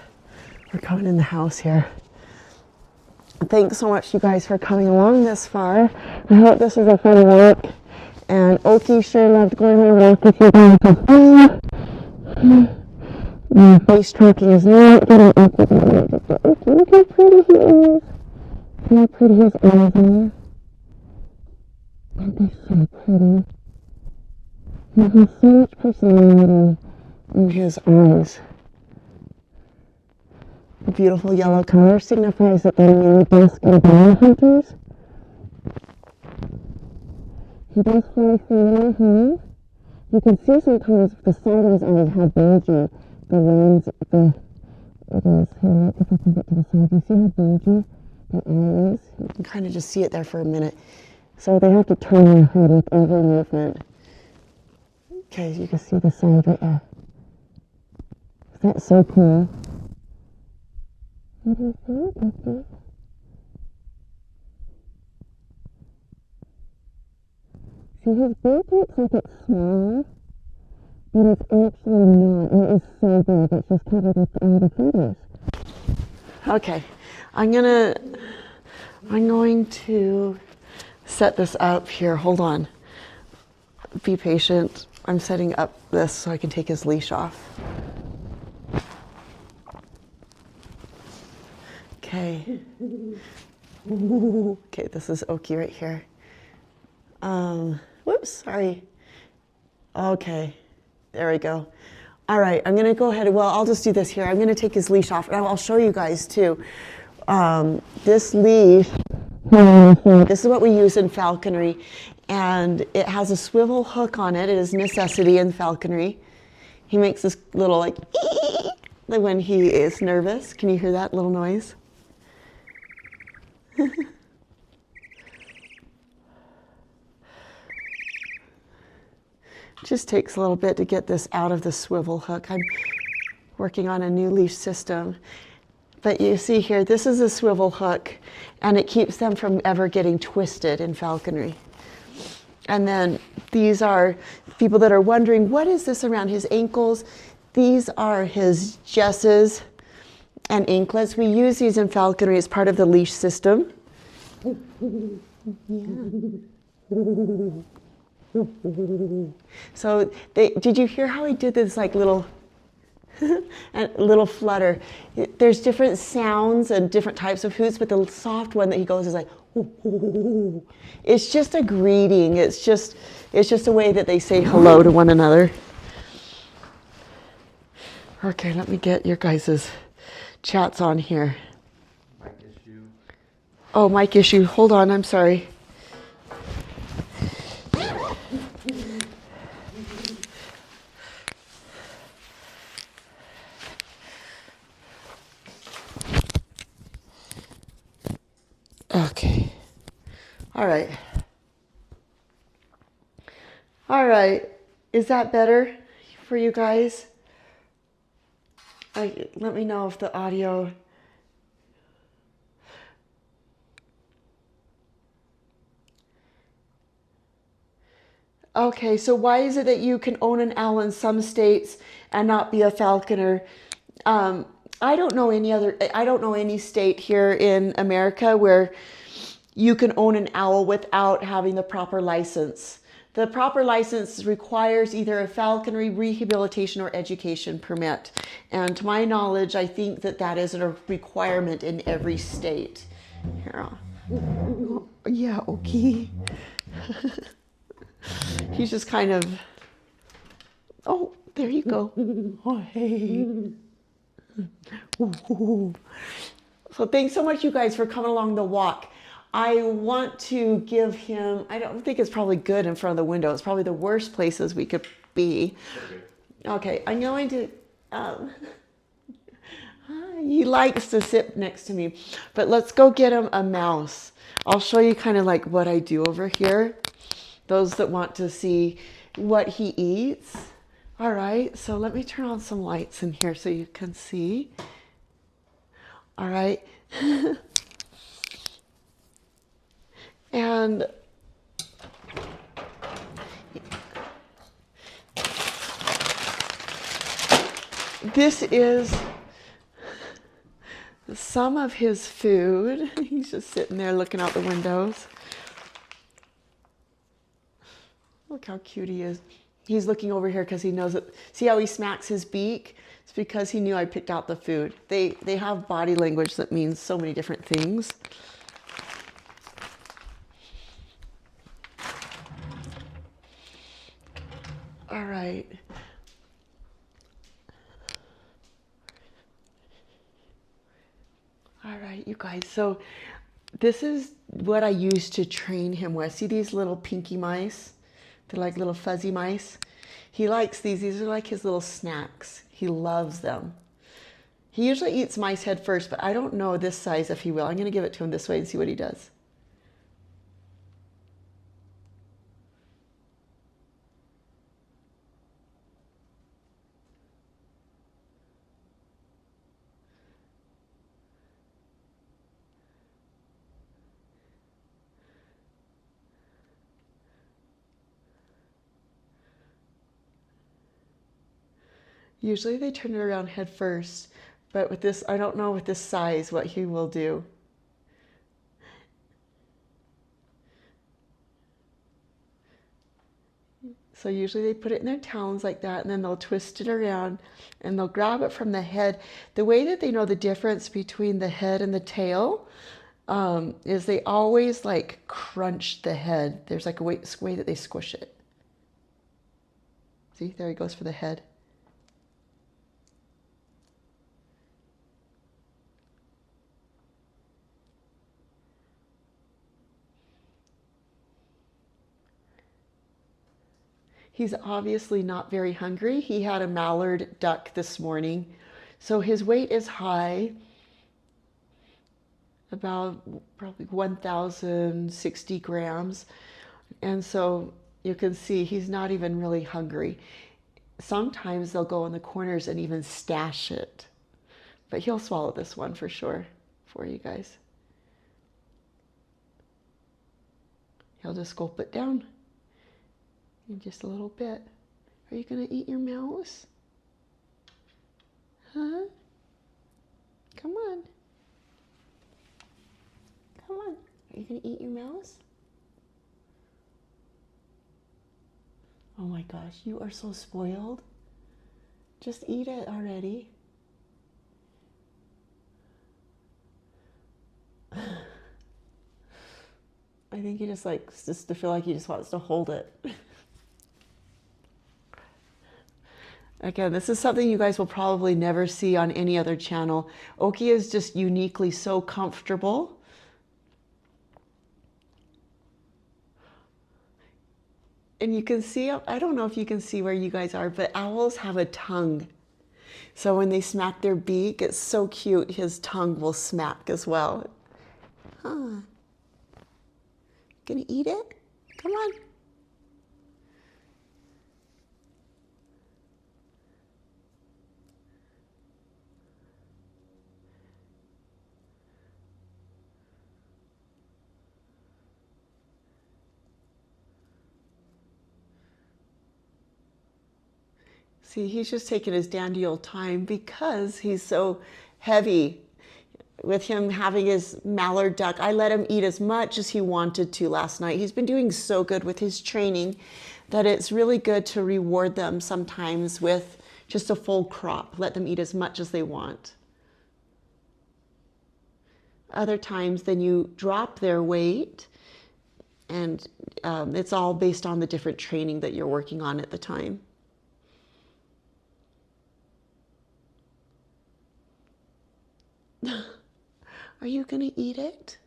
we're coming in the house here. Thanks so much, you guys, for coming along this far. I hope this was a fun walk. And Oaky sure loved going on a walk with you guys as well. My face tracking is not getting up with me. Look how pretty he is. See how pretty his eyes are. Aren't they so pretty? He has so much personality in his eyes. The beautiful yellow color signifies that they're really dusk and dawn hunters. He does fly through my home. You can see sometimes the side of his eyes how bulgy the lens, it is here. If I put it to the side, you see how bulgy the eye is? You can kind of just see it there for a minute. So they have to turn their head with every movement. Okay, you can see the side right there. That's so cool. What is that? See, his beak looks like it's small, but it's actually not. It is so big, it's just covered with all the feathers. Okay, I'm going to set this up here. Hold on. Be patient. I'm setting up this so I can take his leash off. Okay. Okay, this is Oaky right here. Whoops, sorry. Okay, there we go. All right, I'm gonna go ahead, well, I'll just do this here. I'm gonna take his leash off, and I'll show you guys too. This leash, this is what we use in falconry, and it has a swivel hook on it. It is a necessity in falconry. He makes this little like when he is nervous. Can you hear that little noise? Just takes a little bit to get this out of the swivel hook. I'm working on a new leash system. But you see here, this is a swivel hook, and it keeps them from ever getting twisted in falconry. And then these are people that are wondering, what is this around his ankles? These are his jesses and anklets. We use these in falconry as part of the leash system. So did you hear how he did this like little flutter? There's different sounds and different types of hoots, but the soft one that he goes is like, ooh, ooh, ooh. It's just a greeting. It's just a way that they say hello to one another. Okay, let me get your guys' chats on here. Mic issue. Oh, mic issue. Hold on, I'm sorry. Okay. All right. All right. Is that better for you guys? Let me know if the audio. Okay, so why is it that you can own an owl in some states and not be a falconer? I don't know any state here in America where you can own an owl without having the proper license. The proper license requires either a falconry rehabilitation or education permit. And to my knowledge, I think that is a requirement in every state. Here, yeah, okay. He's just kind of, oh, there you go. Oh, hey. So thanks so much, you guys, for coming along the walk. I want to give him, I don't think it's probably good in front of the window. It's probably the worst places we could be. Okay, I'm going to, he likes to sit next to me, but let's go get him a mouse. I'll show you kind of like what I do over here. Those that want to see what he eats. All right, so let me turn on some lights in here so you can see. All right. And this is some of his food. He's just sitting there looking out the windows. Look how cute he is. He's looking over here because he knows that. See how he smacks his beak? It's because he knew I picked out the food. They have body language that means so many different things. All right. All right, you guys. So this is what I use to train him with. See these little pinky mice? They're like little fuzzy mice. He likes these. These are like his little snacks. He loves them. He usually eats mice head first, but I don't know this size if he will. I'm going to give it to him this way and see what he does. Usually they turn it around head first, But with this, I don't know with this size what he will do. So usually they put it in their talons like that, and then they'll twist it around and they'll grab it from the head. The way that they know the difference between the head and the tail is they always like crunch the head. There's like a way that they squish it. See, there he goes for the head. He's obviously not very hungry. He had a mallard duck this morning, so his weight is high, about probably 1,060 grams. And so you can see he's not even really hungry. Sometimes they'll go in the corners and even stash it, but he'll swallow this one for sure for you guys. He'll just gulp it down in just a little bit. Are you gonna eat your mouse? Huh? Come on. Come on. Are you gonna eat your mouse? Oh my gosh, you are so spoiled. Just eat it already. I think he just likes just to feel like he just wants to hold it. Again, this is something you guys will probably never see on any other channel. Oaky is just uniquely so comfortable. And you can see, I don't know if you can see where you guys are, but owls have a tongue. So when they smack their beak, it's so cute. His tongue will smack as well. Huh. Gonna eat it? Come on. See, he's just taking his dandy old time because he's so heavy. With him having his mallard duck, I let him eat as much as he wanted to last night. He's been doing so good with his training that it's really good to reward them sometimes with just a full crop. Let them eat as much as they want. Other times, then you drop their weight, and it's all based on the different training that you're working on at the time. Are you gonna eat it?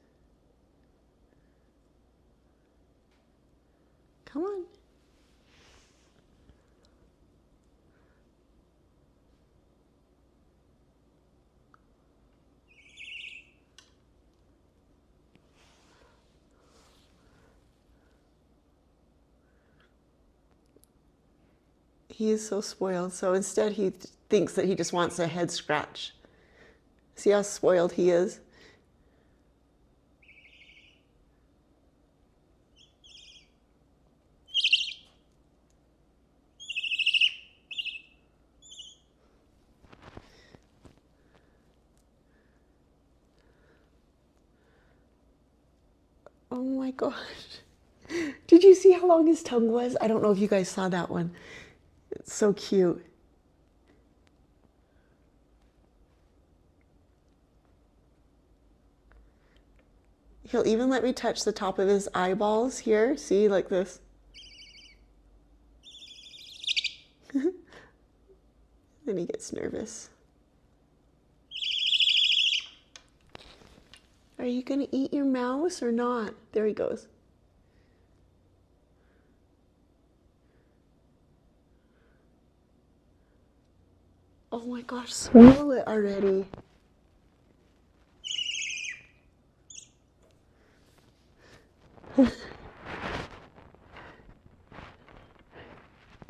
Come on. He is so spoiled. So instead he thinks that he just wants a head scratch. See how spoiled he is? Oh my gosh. Did you see how long his tongue was? I don't know if you guys saw that one. It's so cute. He'll even let me touch the top of his eyeballs here. See, like this. Then he gets nervous. Are you gonna eat your mouse or not? There he goes. Oh my gosh, swallow it already.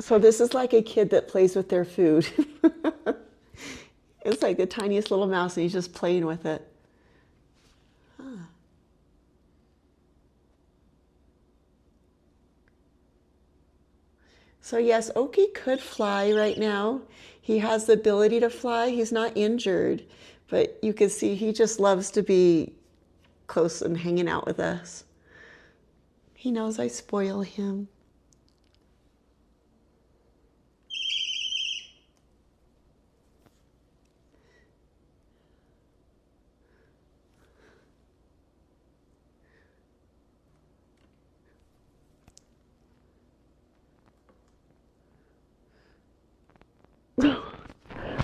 So this is like a kid that plays with their food. It's like the tiniest little mouse and he's just playing with it. Huh. So yes, Oaky could fly right now. He has the ability to fly. He's not injured, but you can see he just loves to be close and hanging out with us. He knows I spoil him.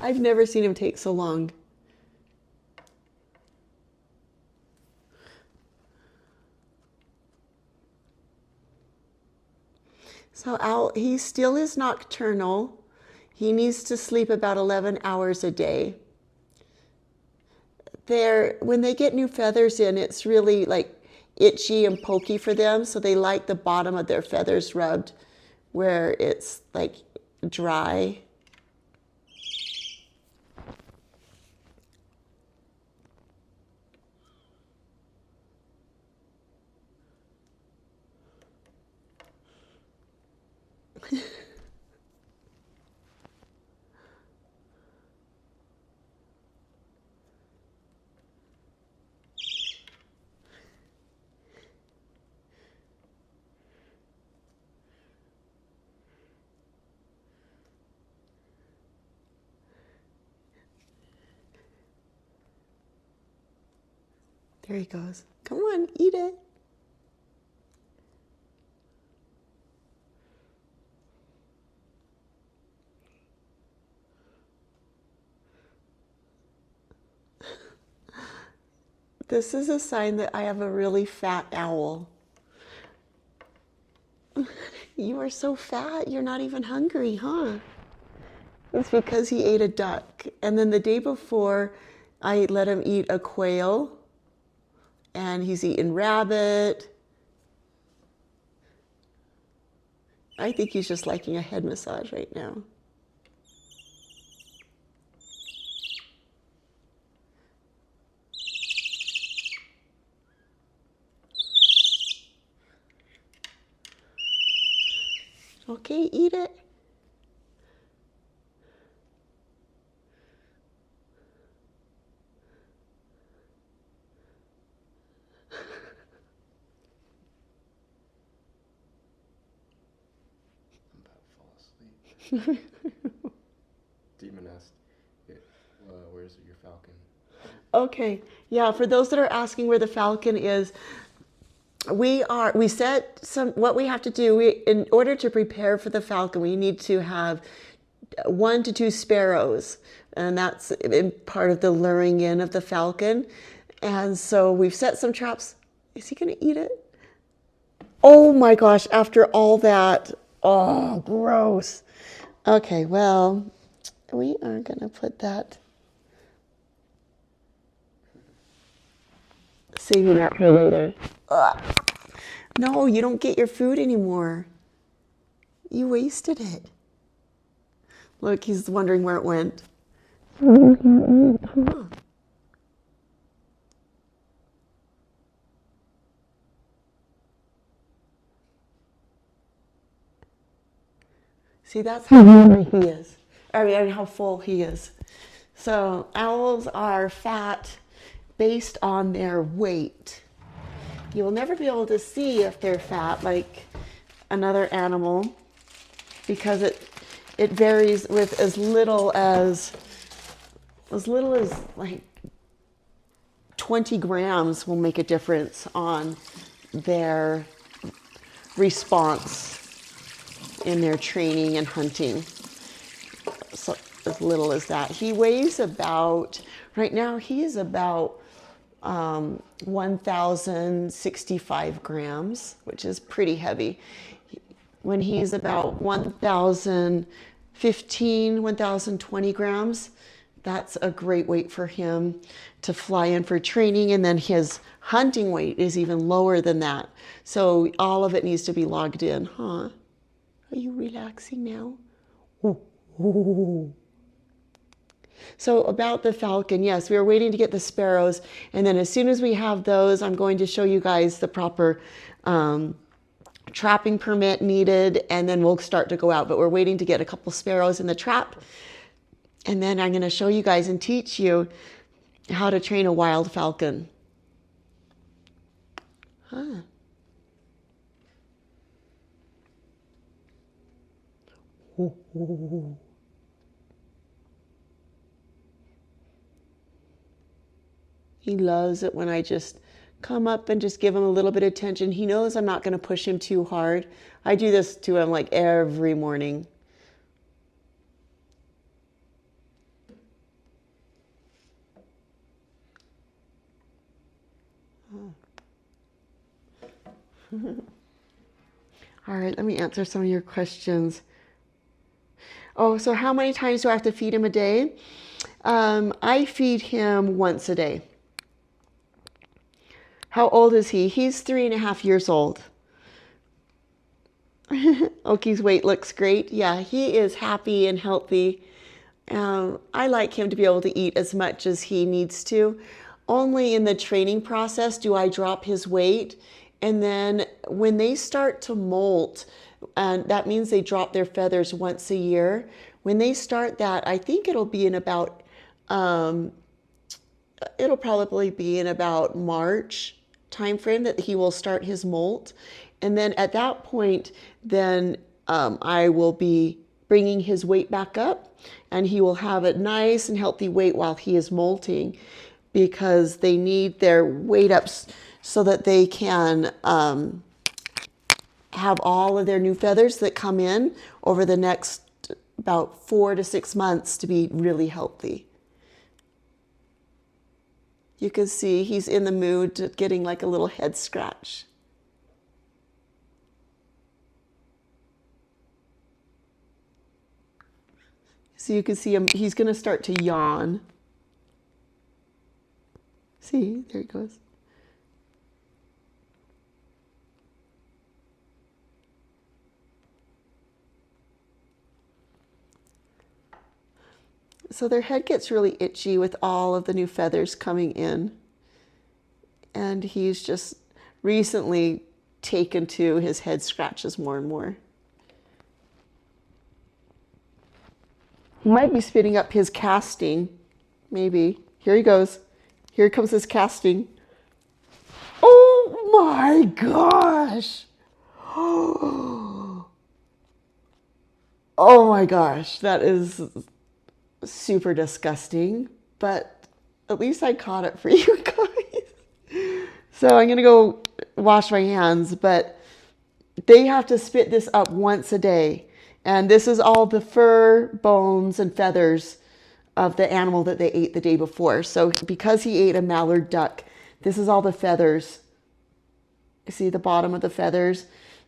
I've never seen him take so long. So Owl, he still is nocturnal. He needs to sleep about 11 hours a day. When they get new feathers in, it's really like itchy and pokey for them. So they like the bottom of their feathers rubbed where it's like dry. There he goes. Come on, eat it. This is a sign that I have a really fat owl. You are so fat, you're not even hungry, huh? It's because he ate a duck. And then the day before, I let him eat a quail. And he's eaten rabbit. I think he's just liking a head massage right now. Okay, eat it. I'm about to fall asleep. Demoness. Where's your falcon? Okay, yeah, for those that are asking where the falcon is, we set what we have to do. In order to prepare for the falcon, we need to have 1 to 2 sparrows, and that's part of the luring in of the falcon. And so we've set some traps. Is he gonna eat it? Oh my gosh, after all that, oh, gross. Okay, well, we are gonna put that, saving that for later. Ugh. No, you don't get your food anymore. You wasted it. Look, he's wondering where it went. Huh. See, that's how hungry he is. I mean, how full he is. So owls are fat based on their weight. You will never be able to see if they're fat like another animal because it varies with as little as like 20 grams will make a difference on their response in their training and hunting. So as little as that. He weighs about, right now he is about 1,065 grams, which is pretty heavy. When he's about 1,015, 1,020 grams, that's a great weight for him to fly in for training. And then his hunting weight is even lower than that. So all of it needs to be logged in, huh? Are you relaxing now? Ooh. Ooh. So about the falcon, yes, we are waiting to get the sparrows. And then as soon as we have those, I'm going to show you guys the proper trapping permit needed, and then we'll start to go out. But we're waiting to get a couple sparrows in the trap. And then I'm going to show you guys and teach you how to train a wild falcon. Huh. Ooh. He loves it when I just come up and just give him a little bit of attention. He knows I'm not going to push him too hard. I do this to him like every morning. All right, let me answer some of your questions. Oh, so how many times do I have to feed him a day? I feed him once a day. How old is he? He's 3.5 years old. Oaky's weight looks great. Yeah, he is happy and healthy. I like him to be able to eat as much as he needs to. Only in the training process do I drop his weight. And then when they start to molt, and that means they drop their feathers once a year. When they start that, I think it'll be in about, it'll probably be in about March timeframe that he will start his molt. And then at that point, then I will be bringing his weight back up, and he will have a nice and healthy weight while he is molting, because they need their weight up so that they can have all of their new feathers that come in over the next about 4 to 6 months to be really healthy. You can see he's in the mood to getting like a little head scratch. So you can see him, he's going to start to yawn. See, there he goes. So their head gets really itchy with all of the new feathers coming in. And he's just recently taken to his head scratches more and more. He might be spitting up his casting, maybe. Here he goes. Here comes his casting. Oh my gosh! Oh my gosh, that is super disgusting, but at least I caught it for you guys. So I'm gonna go wash my hands, but they have to spit this up once a day. And this is all the fur, bones, and feathers of the animal that they ate the day before. So because he ate a mallard duck, this is all the feathers. You see the bottom of the feathers?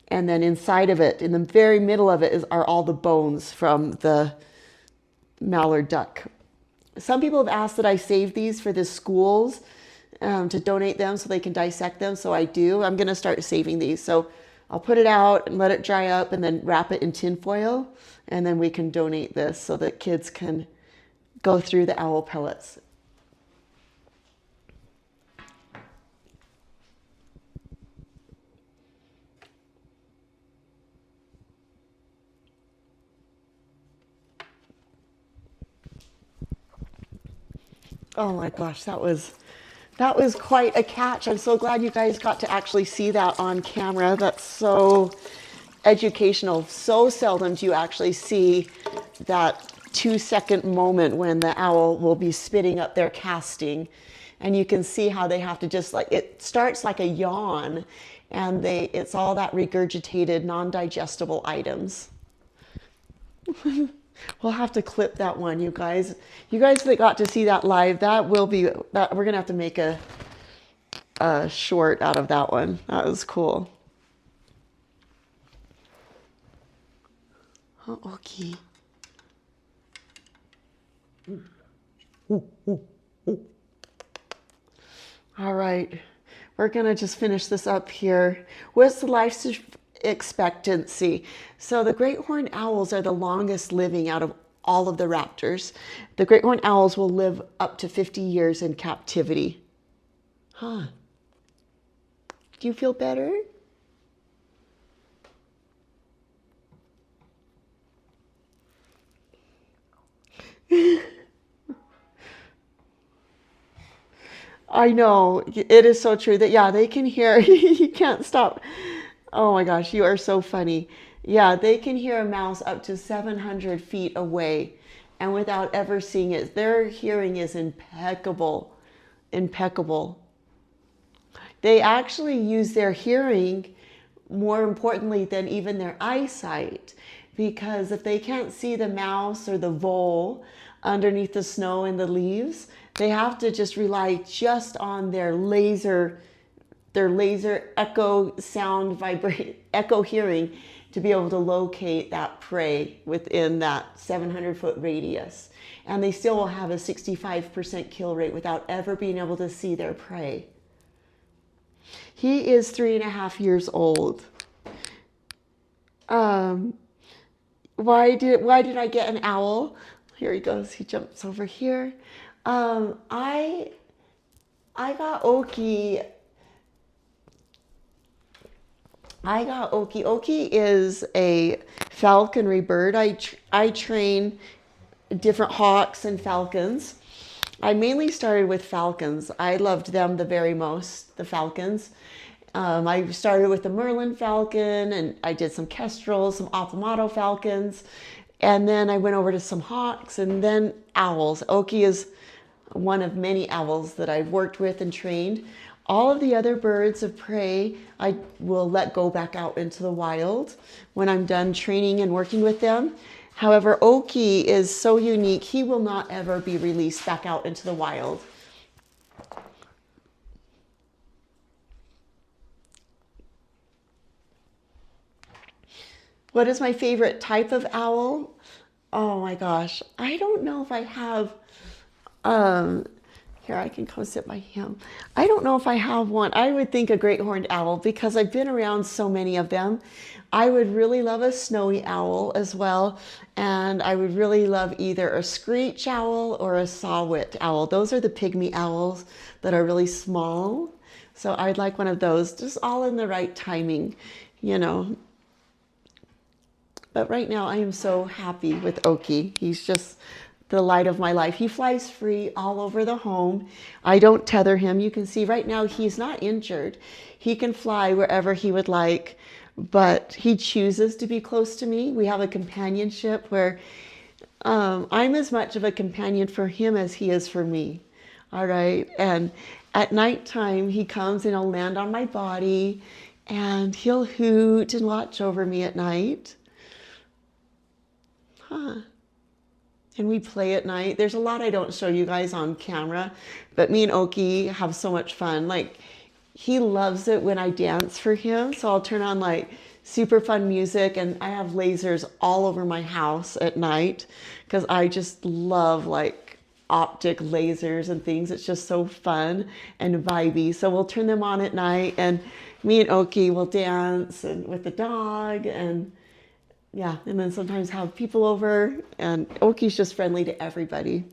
And then inside of it, in the very middle of it, are all the bones from the mallard duck. Some people have asked that I save these for the schools to donate them so they can dissect them. So I do. I'm going to start saving these. So I'll put it out and let it dry up and then wrap it in tin foil. And then we can donate this so that kids can go through the owl pellets. Oh my gosh, that was quite a catch. I'm so glad you guys got to actually see that on camera. That's so educational. So seldom do you actually see that 2-second moment when the owl will be spitting up their casting. And you can see how they have to just like, it starts like a yawn, and it's all that regurgitated, non-digestible items. We'll have to clip that one, you guys. You guys that got to see that live, that will be, that we're gonna have to make a short out of that one. That was cool. Oh, Oaky. All right, we're gonna just finish this up here. What's the life expectancy? So the great horned owls are the longest living out of all of the raptors. The great horned owls will live up to 50 years in captivity. Huh. Do you feel better? I know it is so true that, yeah, they can hear. You can't stop. Oh my gosh, you are so funny. Yeah, they can hear a mouse up to 700 feet away and without ever seeing it. Their hearing is impeccable. Impeccable. They actually use their hearing more importantly than even their eyesight, because if they can't see the mouse or the vole underneath the snow and the leaves, they have to just rely just on their laser echo sound vibrate echo hearing to be able to locate that prey within that 700-foot radius. And they still will have a 65% kill rate without ever being able to see their prey. He is 3.5 years old. Why did I get an owl? Here he goes. He jumps over here. I got Oaky. Oaky is a falconry bird. I train different hawks and falcons. I mainly started with falcons. I loved them the very most, the falcons. I started with the Merlin falcon, and I did some kestrels, some ophthalmotto falcons, and then I went over to some hawks and then owls. Oaky is one of many owls that I've worked with and trained. All of the other birds of prey, I will let go back out into the wild when I'm done training and working with them. However, Oaky is so unique, he will not ever be released back out into the wild. What is my favorite type of owl? Oh my gosh, I don't know if I have, here I can come sit by him. I don't know if I have one. I would think a great horned owl because I've been around so many of them. I would really love a snowy owl as well. And I would really love either a screech owl or a saw-whet owl. Those are the pygmy owls that are really small. So I'd like one of those, just all in the right timing, you know. But right now I am so happy with Oaky. He's just the light of my life. He flies free all over the home. I don't tether him. You can see right now he's not injured. He can fly wherever he would like, but he chooses to be close to me. We have a companionship where I'm as much of a companion for him as he is for me. All right. And at nighttime, he comes and he'll land on my body and he'll hoot and watch over me at night. Huh. And we play at night. There's a lot I don't show you guys on camera, but me and Oaky have so much fun. Like, he loves it when I dance for him. So I'll turn on like super fun music, and I have lasers all over my house at night because I just love like optic lasers and things. It's just so fun and vibey. So we'll turn them on at night, and me and Oaky will dance and with the dog, and yeah, and then sometimes have people over, and Oaky's just friendly to everybody.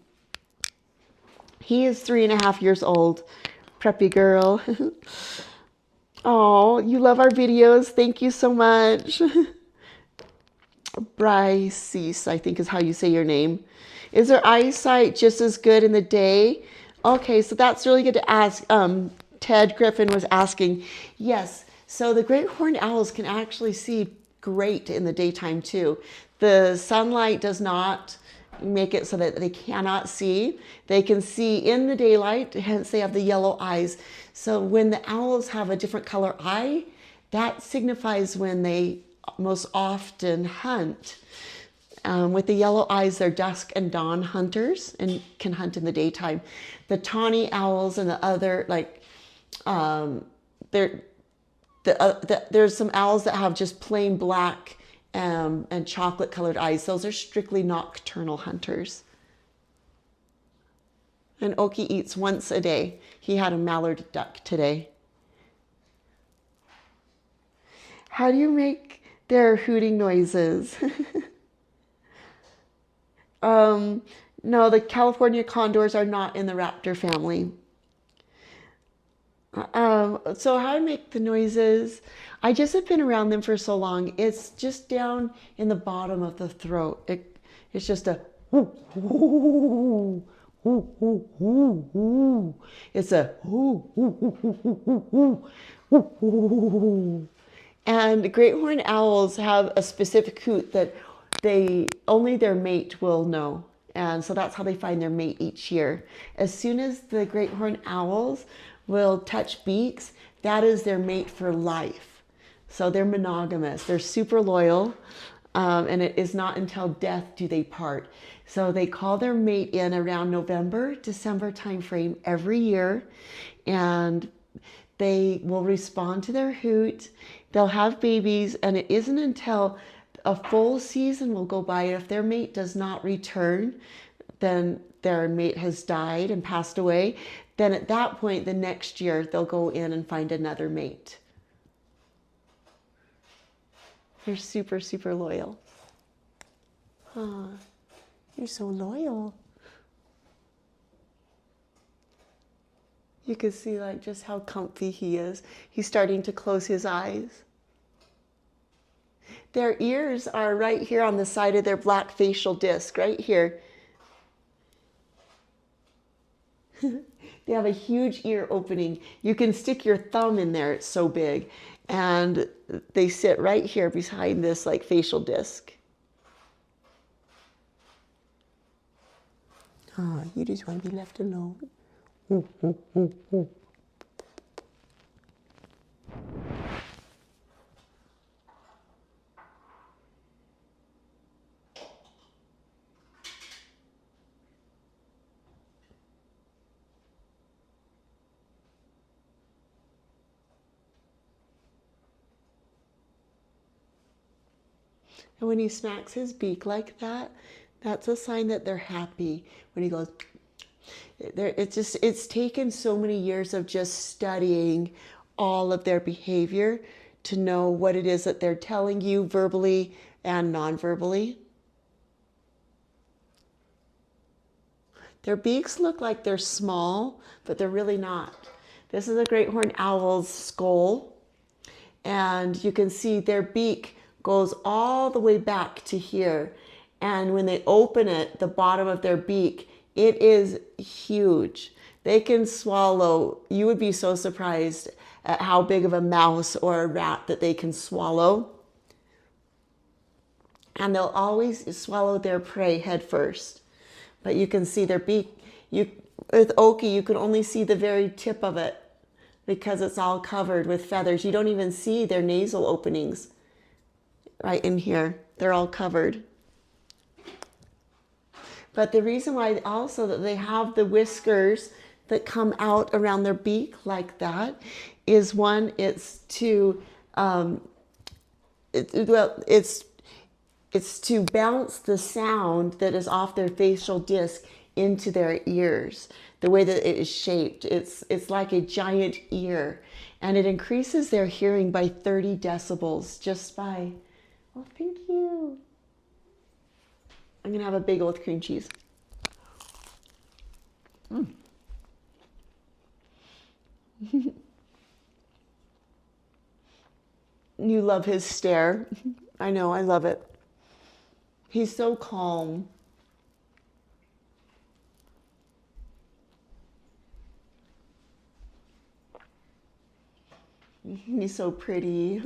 He is 3.5 years old, preppy girl. Oh, you love our videos. Thank you so much. Bryce, I think is how you say your name. Is their eyesight just as good in the day? Okay, so that's really good to ask. Ted Griffin was asking. Yes, so the great horned owls can actually see great in the daytime too. The sunlight does not make it so that they cannot see. They can see in the daylight, hence they have the yellow eyes. So when the owls have a different color eye, that signifies when they most often hunt. With the yellow eyes, they're dusk and dawn hunters and can hunt in the daytime. The tawny owls and the other, like, there's some owls that have just plain black and chocolate colored eyes. Those are strictly nocturnal hunters. And Oaky eats once a day. He had a mallard duck today. How do you make their hooting noises? No, the California condors are not in the raptor family. So how I make the noises, I just have been around them for so long. It's just down in the bottom of the throat. It's just a whoo, whoo, ooh, ooh, ooh, ooh. It's a ooh, ooh, ooh, ooh, ooh, ooh, ooh, ooh. And great horned owls have a specific hoot that they only their mate will know. And so that's how they find their mate each year. As soon as the great horned owls will touch beaks, that is their mate for life. So they're monogamous. They're super loyal. And it is not until death do they part. So they call their mate in around November, December timeframe every year. And they will respond to their hoot. They'll have babies, and it isn't until a full season will go by. If their mate does not return, then their mate has died and passed away. Then at that point, the next year, they'll go in and find another mate. They're super, super loyal. Huh. You're so loyal. You can see like just how comfy he is. He's starting to close his eyes. Their ears are right here on the side of their black facial disc, right here. They have a huge ear opening. You can stick your thumb in there, it's so big. And they sit right here behind this like facial disc. Oh, you just want to be left alone. And when he smacks his beak like that, that's a sign that they're happy. When he goes, it's taken so many years of just studying all of their behavior to know what it is that they're telling you verbally and non-verbally. Their beaks look like they're small, but they're really not. This is a great horned owl's skull, and you can see their beak goes all the way back to here. And when they open it, the bottom of their beak, it is huge. They can swallow. You would be so surprised at how big of a mouse or a rat that they can swallow. And they'll always swallow their prey head first. But you can see their beak. With Oaky, you can only see the very tip of it because it's all covered with feathers. You don't even see their nasal openings right in here. They're all covered. But the reason why also that they have the whiskers that come out around their beak like that is one, it's to it's to bounce the sound that is off their facial disc into their ears. The way that it is shaped, it's like a giant ear, and it increases their hearing by 30 decibels just by. Oh, thank you. I'm gonna have a bagel with cream cheese. You love his stare. I know, I love it. He's so calm. He's so pretty.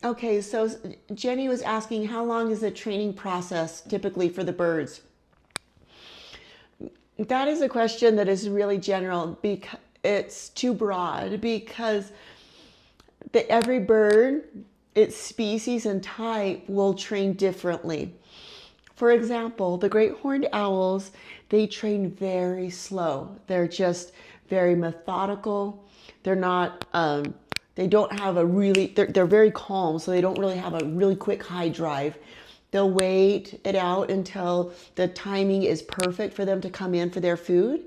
Okay, so Jenny was asking, how long is the training process typically for the birds? That is a question that is really general because it's too broad, because every bird, its species and type will train differently. For example, the great horned owls, they train very slow. They're just very methodical. They're not, they don't have a really, they're very calm, so they don't really have a really quick high drive. They'll wait it out until the timing is perfect for them to come in for their food.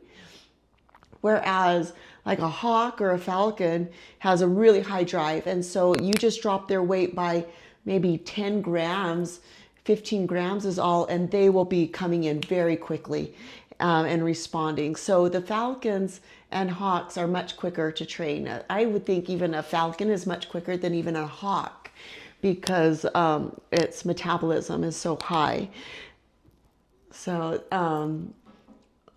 Whereas like a hawk or a falcon has a really high drive. And so you just drop their weight by maybe 10 grams, 15 grams is all, and they will be coming in very quickly and responding. So the falcons and hawks are much quicker to train. I would think even a falcon is much quicker than even a hawk because its metabolism is so high. So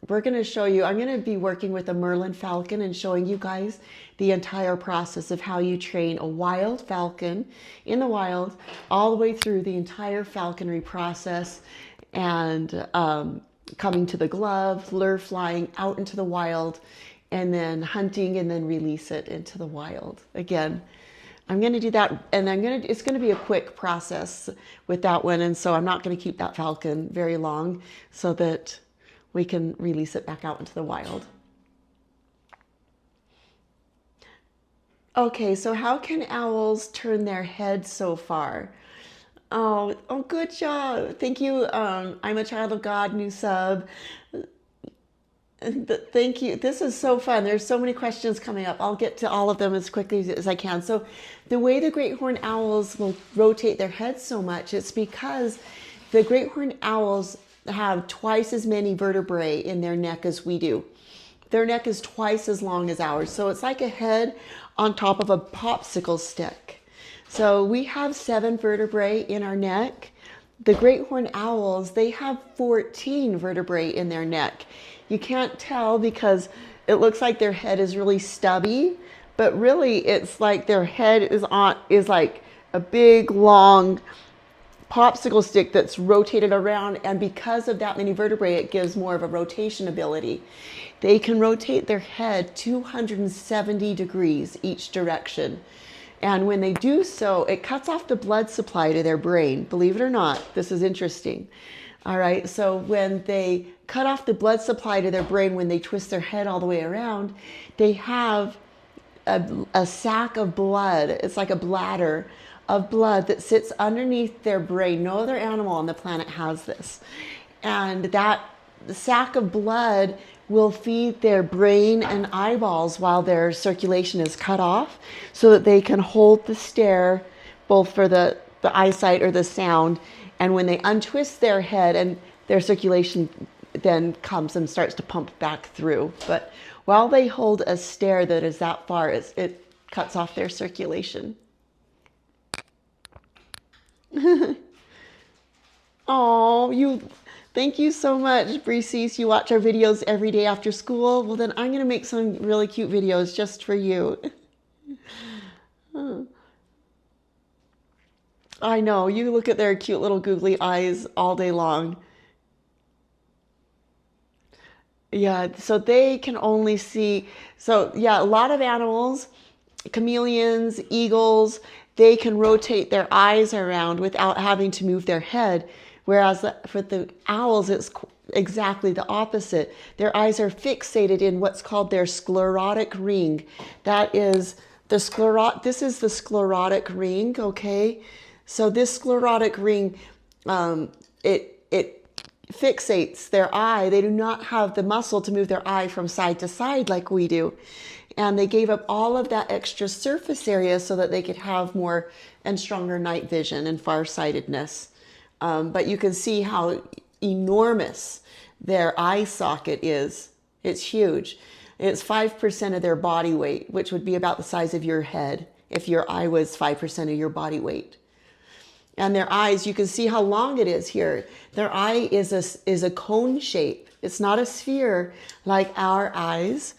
we're going to show you, I'm going to be working with a Merlin falcon and showing you guys the entire process of how you train a wild falcon in the wild, all the way through the entire falconry process, and coming to the glove, lure flying out into the wild, and then hunting, and then release it into the wild. Again, I'm going to do that, and it's going to be a quick process with that one, and so I'm not going to keep that falcon very long so that we can release it back out into the wild. Okay, so how can owls turn their heads so far? Oh, good job. Thank you. I'm a child of God, new sub. Thank you. This is so fun. There's so many questions coming up. I'll get to all of them as quickly as I can. So the way the great horned owls will rotate their heads so much, it's because the great horned owls have twice as many vertebrae in their neck as we do. Their neck is twice as long as ours. So it's like a head on top of a popsicle stick. So we have 7 vertebrae in our neck. The great horned owls, they have 14 vertebrae in their neck. You can't tell because it looks like their head is really stubby, but really it's like their head is like a big long popsicle stick that's rotated around, and because of that many vertebrae, it gives more of a rotation ability. They can rotate their head 270 degrees each direction. And when they do so, it cuts off the blood supply to their brain. Believe it or not, this is interesting. All right, so when they cut off the blood supply to their brain, when they twist their head all the way around, they have a sac of blood. It's like a bladder of blood that sits underneath their brain. No other animal on the planet has this. And that sac of blood will feed their brain and eyeballs while their circulation is cut off, so that they can hold the stare both for the eyesight or the sound. And when they untwist their head, and their circulation then comes and starts to pump back through. But while they hold a stare that is that far, it cuts off their circulation. Oh, thank you so much, Breecies. You watch our videos every day after school. Well, then I'm going to make some really cute videos just for you. I know, you look at their cute little googly eyes all day long. Yeah, so they can only see, so yeah, a lot of animals, chameleons, eagles, they can rotate their eyes around without having to move their head. Whereas for the owls, it's exactly the opposite. Their eyes are fixated in what's called their sclerotic ring. That is this is the sclerotic ring, okay? So this sclerotic ring, it fixates their eye. They do not have the muscle to move their eye from side to side like we do. And they gave up all of that extra surface area so that they could have more and stronger night vision and farsightedness. But you can see how enormous their eye socket is. It's huge. It's 5% of their body weight, which would be about the size of your head if your eye was 5% of your body weight. And their eyes, you can see how long it is here. Their eye is a cone shape. It's not a sphere like our eyes.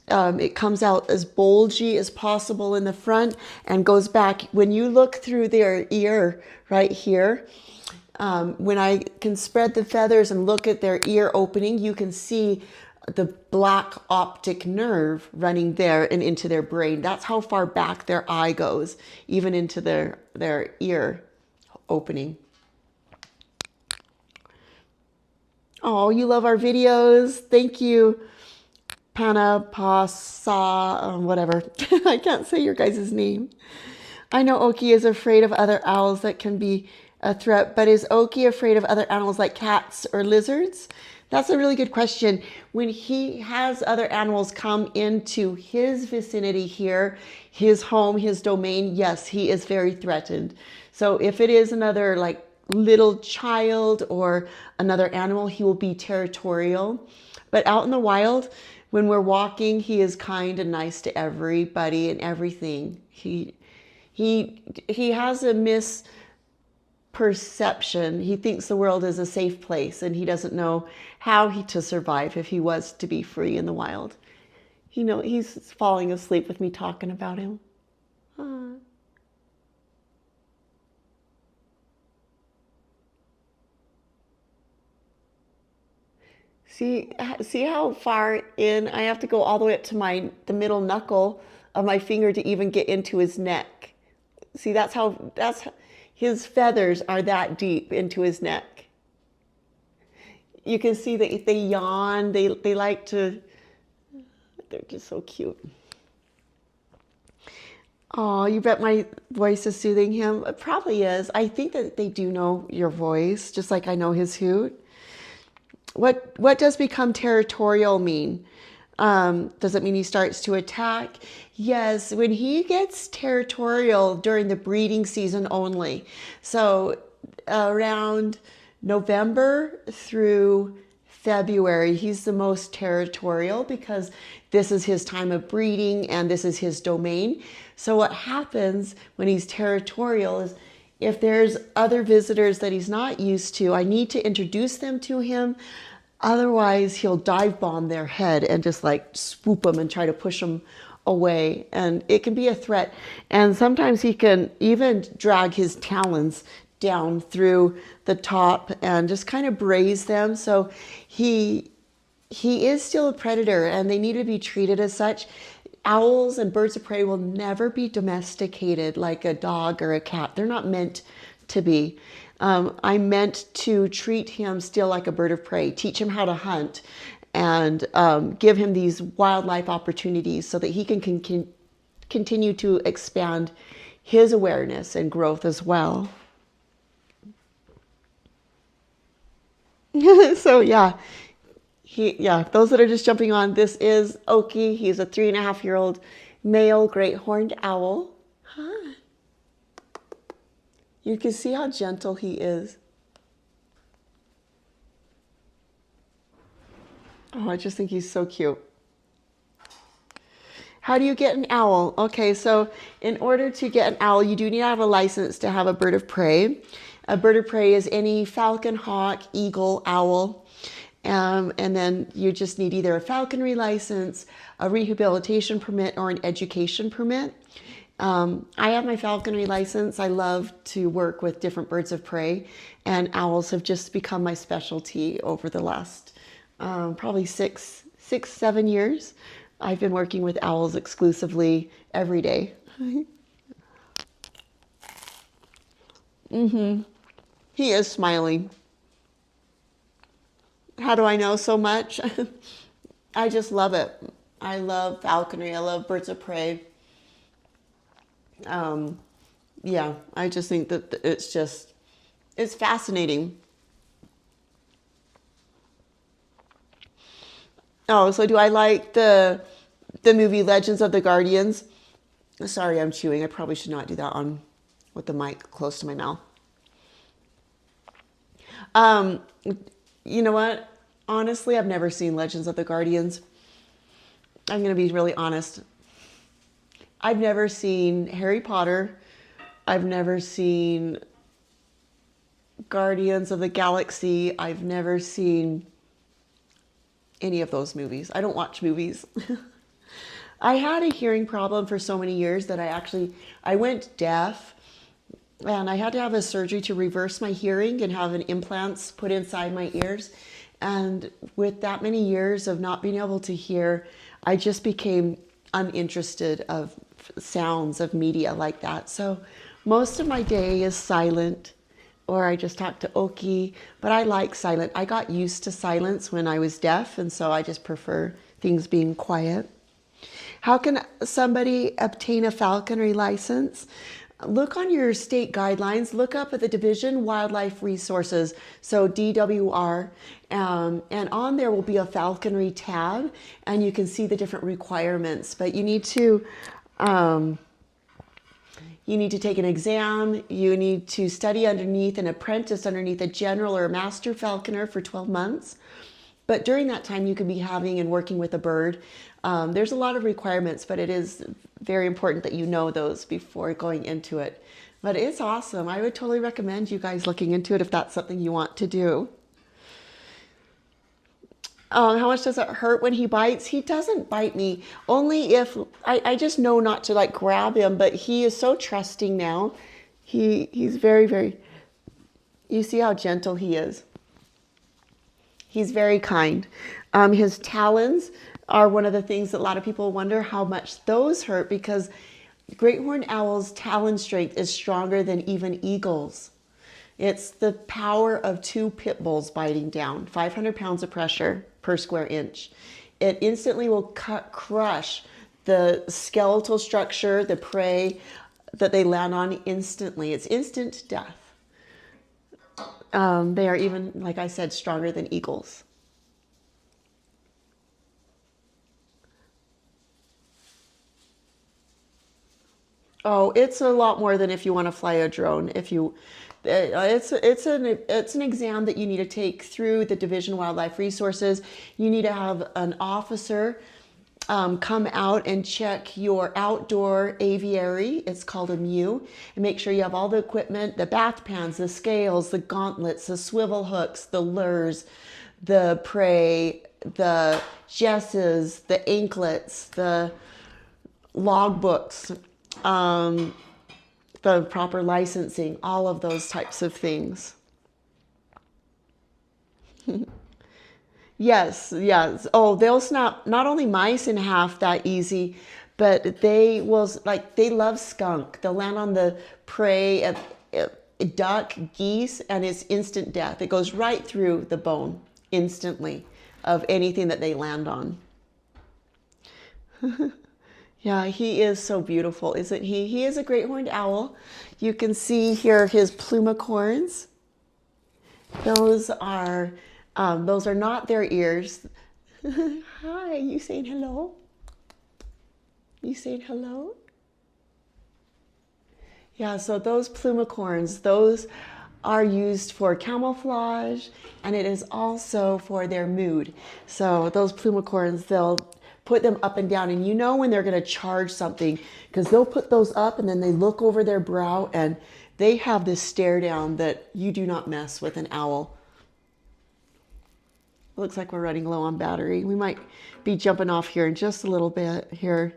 It comes out as bulgy as possible in the front and goes back. When you look through their ear right here, when I can spread the feathers and look at their ear opening, you can see the black optic nerve running there and into their brain. That's how far back their eye goes, even into their ear opening. Oh, you love our videos. Thank you. Panapasa, whatever. I can't say your guys' name. I know Oaky is afraid of other owls that can be a threat, but is Oaky afraid of other animals like cats or lizards? That's a really good question. When he has other animals come into his vicinity here, his home, his domain, yes, he is very threatened. So if it is another like little child or another animal, he will be territorial. But out in the wild, when we're walking, he is kind and nice to everybody and everything. He has a perception. He thinks the world is a safe place and he doesn't know how to survive if he was to be free in the wild. He's falling asleep with me talking about him. Ah. See how far in I have to go all the way up to the middle knuckle of my finger to even get into his neck. See, his feathers are that deep into his neck. You can see that they yawn. They like to. They're just so cute. Oh, you bet my voice is soothing him. It probably is. I think that they do know your voice, just like I know his hoot. What does become territorial mean? Does it mean he starts to attack? Yes, when he gets territorial during the breeding season only. So around November through February, he's the most territorial because this is his time of breeding and this is his domain. So what happens when he's territorial is if there's other visitors that he's not used to, I need to introduce them to him. Otherwise, he'll dive bomb their head and just like swoop them and try to push them away. And it can be a threat. And sometimes he can even drag his talons down through the top and just kind of braze them. So he is still a predator and they need to be treated as such. Owls and birds of prey will never be domesticated like a dog or a cat. They're not meant to be. I'm meant to treat him still like a bird of prey, teach him how to hunt, and give him these wildlife opportunities so that he can continue to expand his awareness and growth as well. So yeah, those that are just jumping on, this is Oaky. He's a 3.5-year-old male great horned owl. Hi. You can see how gentle he is. Oh, I just think he's so cute. How do you get an owl? Okay, so in order to get an owl, you do need to have a license to have a bird of prey. A bird of prey is any falcon, hawk, eagle, owl. And then you just need either a falconry license, a rehabilitation permit, or an education permit. I have my falconry license. I love to work with different birds of prey, and owls have just become my specialty over the last probably 7 years. I've been working with owls exclusively every day. He is smiling. How do I know so much? I just love it. I love falconry. I love birds of prey. Yeah, I just think that it's fascinating. Oh, so do I like the movie Legends of the Guardians? Sorry, I'm chewing. I probably should not do that on with the mic close to my mouth. You know what? Honestly, I've never seen Legends of the Guardians. I'm going to be really honest. I've never seen Harry Potter. I've never seen Guardians of the Galaxy. I've never seen any of those movies. I don't watch movies. I had a hearing problem for so many years that I went deaf, and I had to have a surgery to reverse my hearing and have an implants put inside my ears. And with that many years of not being able to hear, I just became uninterested of sounds of media like that. So most of my day is silent, or I just talk to Oaky, but I like silent. I got used to silence when I was deaf, and so I just prefer things being quiet. How can somebody obtain a falconry license? Look on your state guidelines, look up at the Division Wildlife Resources, so DWR, and on there will be a falconry tab, and you can see the different requirements. But you need to take an exam, you need to study underneath an apprentice underneath a general or a master falconer for 12 months. But during that time, you could be having and working with a bird. There's a lot of requirements, but it is very important that you know those before going into it. But it's awesome. I would totally recommend you guys looking into it if that's something you want to do. How much does it hurt when he bites? He doesn't bite me. Only if I just know not to like grab him, but he is so trusting now. He's very, very, you see how gentle he is. He's very kind. His talons are one of the things that a lot of people wonder how much those hurt, because great horned owl's talon strength is stronger than even eagles. It's the power of 2 pit bulls biting down, 500 pounds of pressure per square inch. It instantly will crush the skeletal structure, the prey that they land on instantly. It's instant death. They are even, like I said, stronger than eagles. Oh, it's a lot more than if you want to fly a drone. If you, it's an exam that you need to take through the Division of Wildlife Resources. You need to have an officer come out and check your outdoor aviary. It's called a mew, and make sure you have all the equipment: the bath pans, the scales, the gauntlets, the swivel hooks, the lures, the prey, the jesses, the anklets, the logbooks, the proper licensing, all of those types of things. Yes, yes. Oh, they'll snap not only mice in half that easy, but they will, like, they love skunk. They'll land on the prey, duck, geese, and it's instant death. It goes right through the bone instantly of anything that they land on. Yeah, he is so beautiful, isn't he? He is a great horned owl. You can see here his plumicorns. Those are not their ears. Hi, you saying hello? You saying hello? Yeah, so those plumicorns, those are used for camouflage, and it is also for their mood. So those plumicorns, they'll put them up and down, and you know when they're going to charge something, because they'll put those up and then they look over their brow and they have this stare down that you do not mess with an owl. Looks like we're running low on battery. We might be jumping off here in just a little bit here.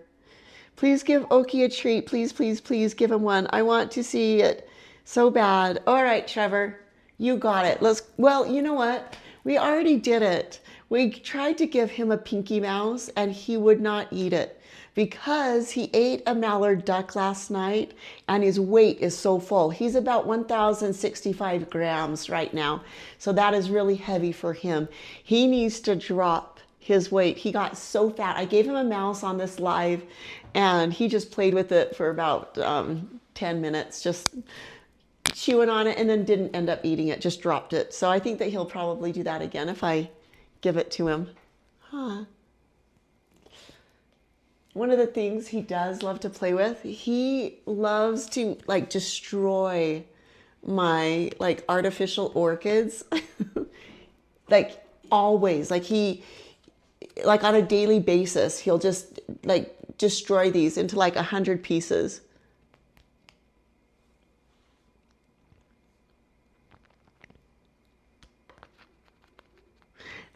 Please give Oaky a treat. Please, please, please give him one. I want to see it so bad. All right, Trevor, you got it. Well, you know what? We already did it. We tried to give him a Pinky Mouse and he would not eat it because he ate a mallard duck last night and his weight is so full. He's about 1,065 grams right now. So that is really heavy for him. He needs to drop his weight. He got so fat. I gave him a mouse on this live and he just played with it for about 10 minutes, just chewing on it, and then didn't end up eating it, just dropped it. So I think that he'll probably do that again if I give it to him. Huh. One of the things he does love to play with, he loves to like destroy my like artificial orchids. Like always, like on a daily basis, he'll just like destroy these into like 100 pieces.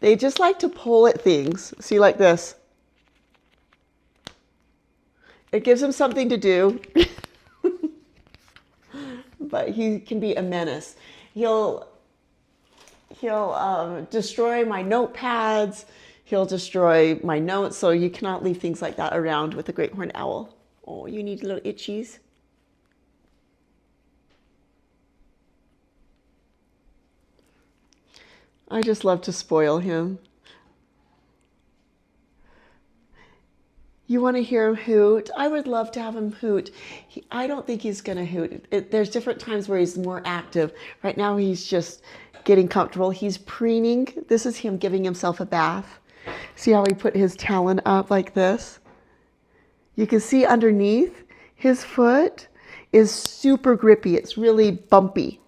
They just like to pull at things. See, like this. It gives him something to do. But he can be a menace. He'll destroy my notepads. He'll destroy my notes. So you cannot leave things like that around with a great horned owl. Oh, you need little itchies. I just love to spoil him. You want to hear him hoot? I would love to have him hoot. I don't think he's going to hoot. There's different times where he's more active. Right now he's just getting comfortable. He's preening. This is him giving himself a bath. See how he put his talon up like this? You can see underneath his foot is super grippy. It's really bumpy.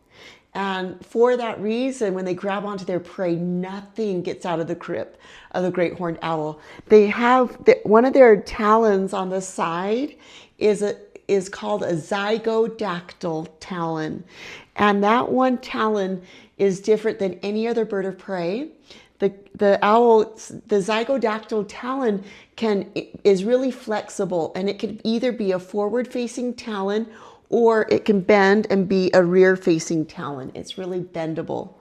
And for that reason, when they grab onto their prey, nothing gets out of the grip of the great horned owl. They have one of their talons on the side is is called a zygodactyl talon. And that one talon is different than any other bird of prey. The owl, the zygodactyl talon is really flexible, and it can either be a forward-facing talon or it can bend and be a rear-facing talon. It's really bendable.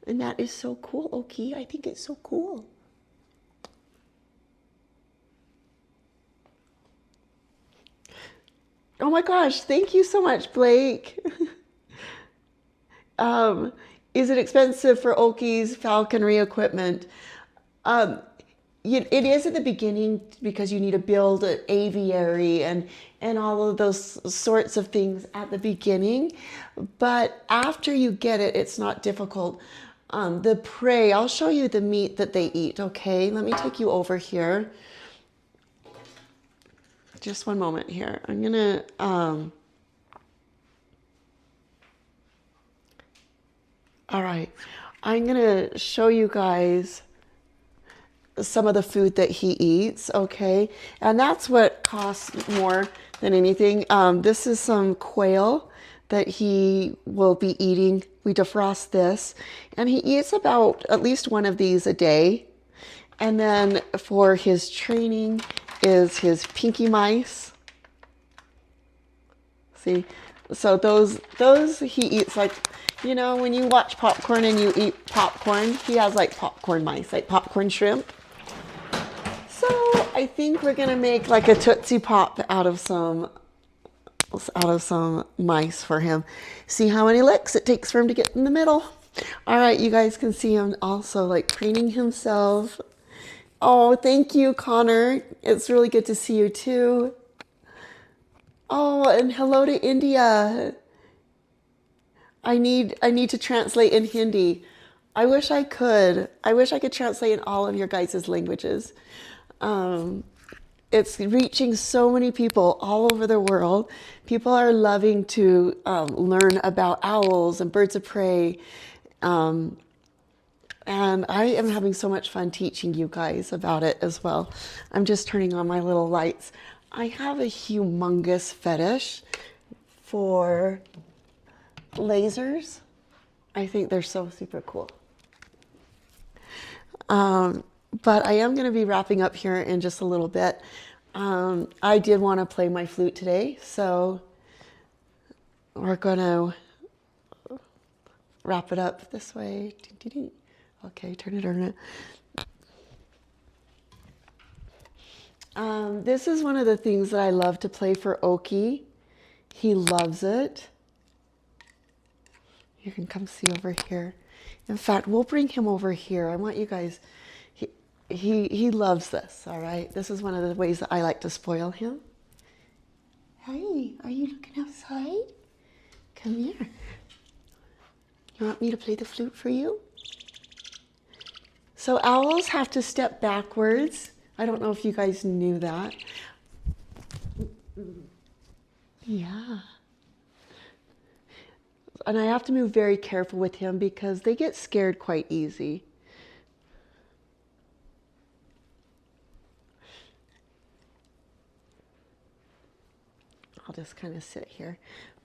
And that is so cool, Oaky. I think it's so cool. Oh my gosh, thank you so much, Blake. Is it expensive for Oaky's falconry equipment? It is at the beginning because you need to build an aviary and all of those sorts of things at the beginning. But after you get it, it's not difficult. The prey, I'll show you the meat that they eat, okay? Let me take you over here. Just one moment here. I'm gonna, all right, I'm gonna show you guys some of the food that he eats, okay? And that's what costs more than anything. This is some quail that he will be eating. We defrost this, and he eats about at least one of these a day. And then for his training is his pinky mice. See, so those he eats like, you know, when you watch popcorn and you eat popcorn, he has like popcorn mice, like popcorn shrimp. So I think we're gonna make like a Tootsie Pop out of some mice for him. See how many licks it takes for him to get in the middle. All right, you guys can see him also like preening himself. Oh, thank you, Connor. It's really good to see you too. Oh, and hello to India. I need to translate in Hindi. I wish I could. I wish I could translate in all of your guys' languages. It's reaching so many people all over the world. People are loving to learn about owls and birds of prey. And I am having so much fun teaching you guys about it as well. I'm just turning on my little lights. I have a humongous fetish for lasers. I think they're so super cool. But I am going to be wrapping up here in just a little bit. I did want to play my flute today, so we're going to wrap it up this way. Okay, turn it around. This is one of the things that I love to play for Oaky. He loves it. You can come see over here. In fact, we'll bring him over here. I want you guys, he loves this, all right? This is one of the ways that I like to spoil him. Hi, are you looking outside? Come here. You want me to play the flute for you? So owls have to step backwards. I don't know if you guys knew that. Yeah. And I have to move very careful with him because they get scared quite easy. I'll just kind of sit here.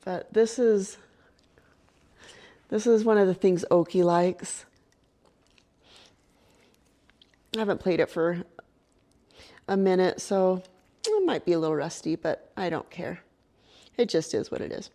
But this is one of the things Oaky likes. I haven't played it for a minute, so it might be a little rusty, but I don't care. It just is what it is.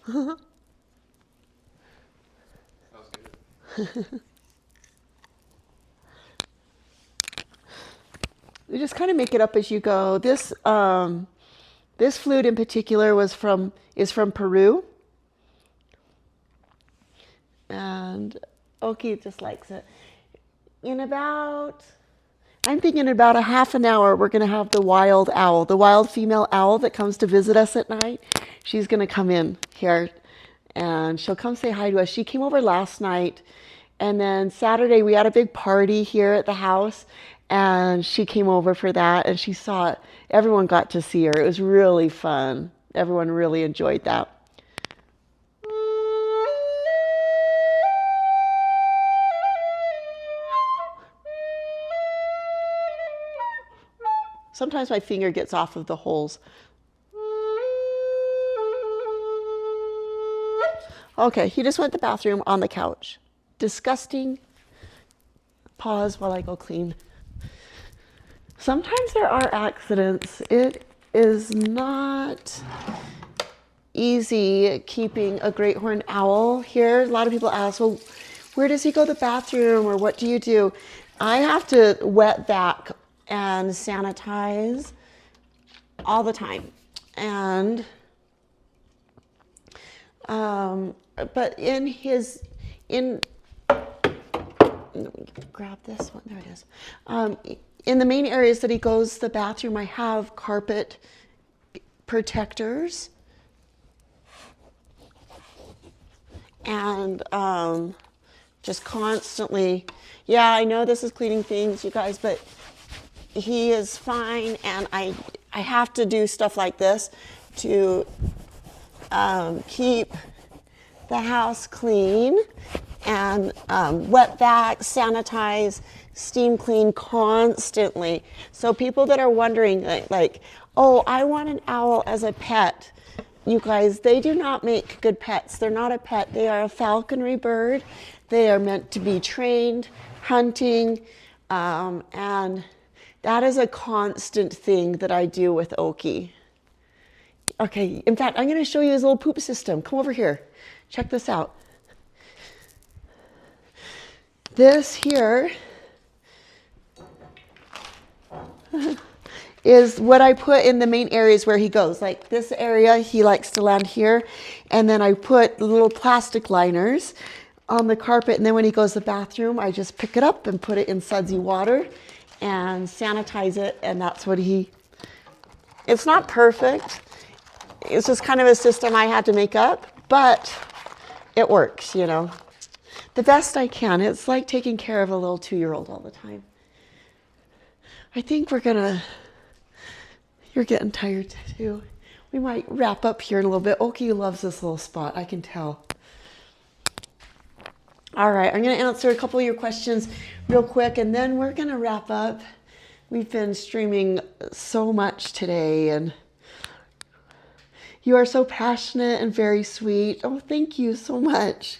That was good. You just kind of make it up as you go. This flute in particular is from Peru, and Oaky just likes it. I'm thinking about a half an hour, we're going to have the wild owl, the wild female owl that comes to visit us at night. She's going to come in here and she'll come say hi to us. She came over last night, and then Saturday we had a big party here at the house, and she came over for that, and she saw it. Everyone got to see her. It was really fun. Everyone really enjoyed that. Sometimes my finger gets off of the holes. Okay, he just went to the bathroom on the couch. Disgusting. Pause while I go clean. Sometimes there are accidents. It is not easy keeping a great horned owl here. A lot of people ask, well, where does he go to the bathroom, or what do you do? I have to wet vac and sanitize all the time. And but grab this one, there it is. In the main areas that he goes to the bathroom, I have carpet protectors. And just constantly, yeah, I know this is cleaning things, you guys, but he is fine, and I have to do stuff like this to keep the house clean, and wet vac, sanitize, steam clean constantly. So people that are wondering, like, oh, I want an owl as a pet. You guys, they do not make good pets. They're not a pet. They are a falconry bird. They are meant to be trained, hunting, and that is a constant thing that I do with Oaky. Okay, in fact, I'm going to show you his little poop system. Come over here. Check this out. This here is what I put in the main areas where he goes. Like this area, he likes to land here. And then I put little plastic liners on the carpet. And then when he goes to the bathroom, I just pick it up and put it in sudsy water and sanitize it. And that's what it's not perfect. It's just kind of a system I had to make up, but it works, you know. The best I can. It's like taking care of a little 2-year-old all the time. I think you're getting tired too. We might wrap up here in a little bit. Oaky loves this little spot, I can tell. All right, I'm going to answer a couple of your questions real quick, and then we're going to wrap up. We've been streaming so much today, and you are so passionate and very sweet. Oh, thank you so much.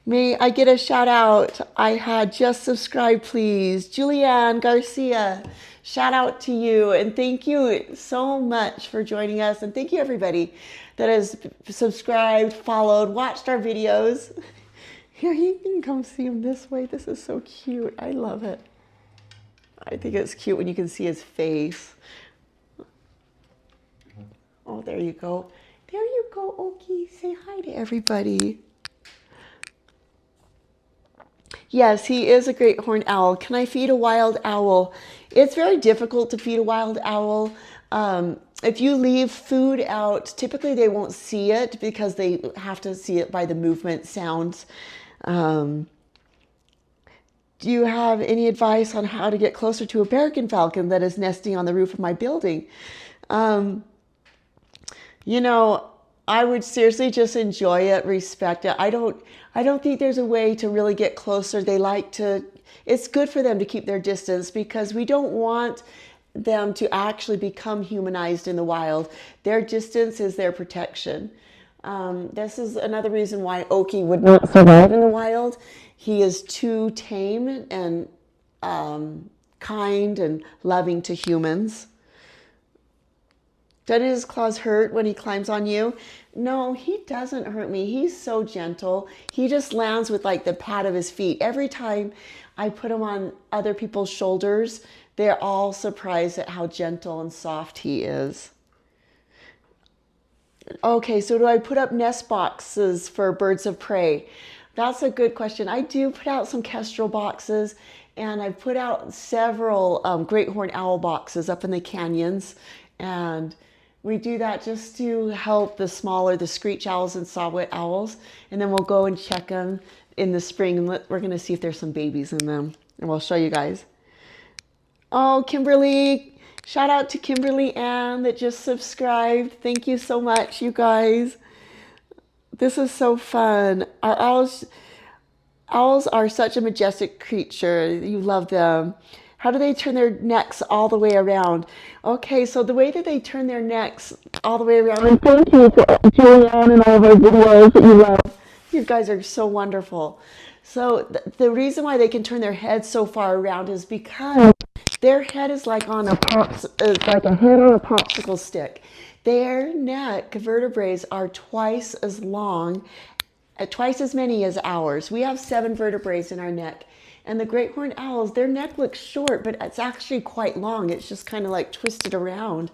May I get a shout out? I had just subscribed, please. Julianne Garcia, shout out to you. And thank you so much for joining us. And thank you everybody that has subscribed, followed, watched our videos. Here, you can come see him this way. This is so cute. I love it. I think it's cute when you can see his face. Oh, there you go. There you go, Oaky. Say hi to everybody. Yes, he is a great horned owl. Can I feed a wild owl? It's very difficult to feed a wild owl. If you leave food out, typically they won't see it because they have to see it by the movement sounds. Do you have any advice on how to get closer to a American falcon that is nesting on the roof of my building? You know, I would seriously just enjoy it, respect it. I don't think there's a way to really get closer. It's good for them to keep their distance because we don't want them to actually become humanized in the wild. Their distance is their protection. This is another reason why Oaky would not survive in the wild. He is too tame and kind and loving to humans. Doesn't his claws hurt when he climbs on you? No, he doesn't hurt me. He's so gentle. He just lands with like the pad of his feet. Every time I put him on other people's shoulders, they're all surprised at how gentle and soft he is. Okay, so do I put up nest boxes for birds of prey? That's a good question. I do put out some kestrel boxes, and I've put out several great horned owl boxes up in the canyons. And we do that just to help the smaller, the screech owls and saw-whet owls. And then we'll go and check them in the spring. And we're going to see if there's some babies in them. And we'll show you guys. Oh, Kimberly. Shout out to Kimberly Ann that just subscribed. Thank you so much, you guys. This is so fun. Our owls are such a majestic creature. You love them. How do they turn their necks all the way around? Okay, so the way that they turn their necks all the way around, and thank you to Julianne and all of our videos that you love. You guys are so wonderful. So the reason why they can turn their heads so far around is because their head is like on a is like a head on a popsicle stick. Their neck vertebrae are twice as long, twice as many as ours. We have 7 vertebrae in our neck. And the great horned owls, their neck looks short, but it's actually quite long. It's just kind of like twisted around.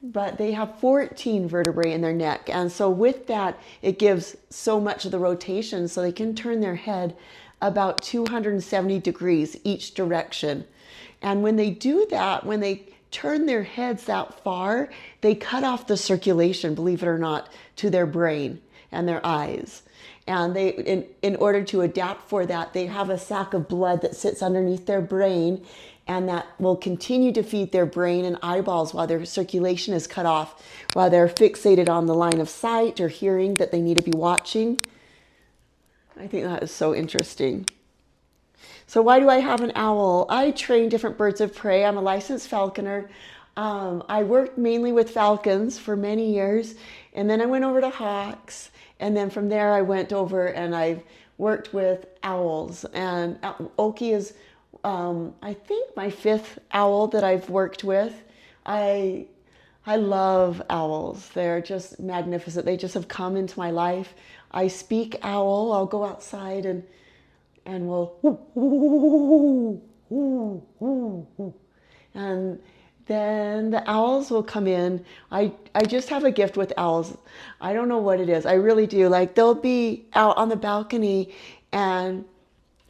But they have 14 vertebrae in their neck. And so with that, it gives so much of the rotation, so they can turn their head about 270 degrees each direction. And when they do that, when they turn their heads that far, they cut off the circulation, believe it or not, to their brain and their eyes. And they, in order to adapt for that, they have a sac of blood that sits underneath their brain, and that will continue to feed their brain and eyeballs while their circulation is cut off, while they're fixated on the line of sight or hearing that they need to be watching. I think that is so interesting. So why do I have an owl? I train different birds of prey. I'm a licensed falconer. I worked mainly with falcons for many years, and then I went over to hawks. And then from there, I went over and I worked with owls. And Oaky is, I think, my 5th owl that I've worked with. I love owls. They're just magnificent. They just have come into my life. I speak owl. I'll go outside and we'll, and then the owls will come in. I just have a gift with owls. I don't know what it is. I really do. Like, they'll be out on the balcony and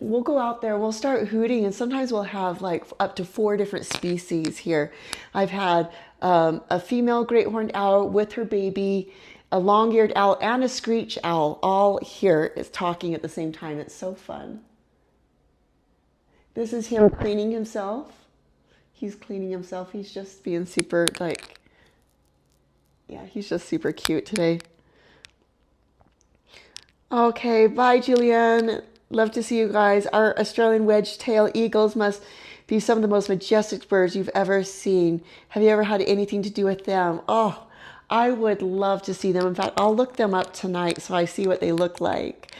we'll go out there, we'll start hooting, and sometimes we'll have like up to 4 different species here. I've had a female great horned owl with her baby, a long-eared owl, and a screech owl all here is talking at the same time. It's so fun. This is him cleaning himself. He's cleaning himself. He's just being super, like, yeah, he's just super cute today. Okay, bye, Julianne. Love to see you guys. Our Australian wedge-tail eagles must be some of the most majestic birds you've ever seen. Have you ever had anything to do with them? Oh, I would love to see them. In fact, I'll look them up tonight so I see what they look like.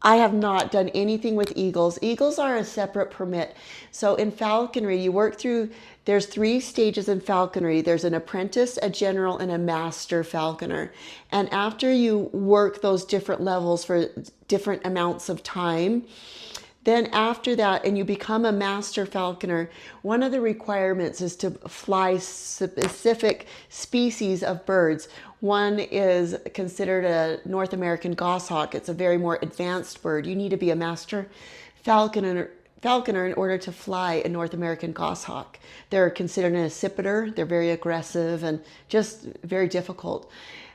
I have not done anything with eagles. Eagles are a separate permit. So in falconry, you work through, there's 3 stages in falconry. There's an apprentice, a general, and a master falconer. And after you work those different levels for different amounts of time, then after that, and you become a master falconer, one of the requirements is to fly specific species of birds. One is considered a North American goshawk. It's a very more advanced bird. You need to be a master falconer in order to fly a North American goshawk. They're considered an accipiter. They're very aggressive and just very difficult.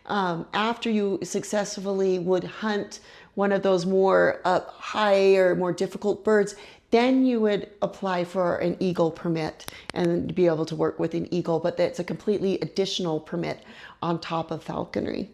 After you successfully would hunt one of those more high or more difficult birds, then you would apply for an eagle permit and be able to work with an eagle, but that's a completely additional permit on top of falconry.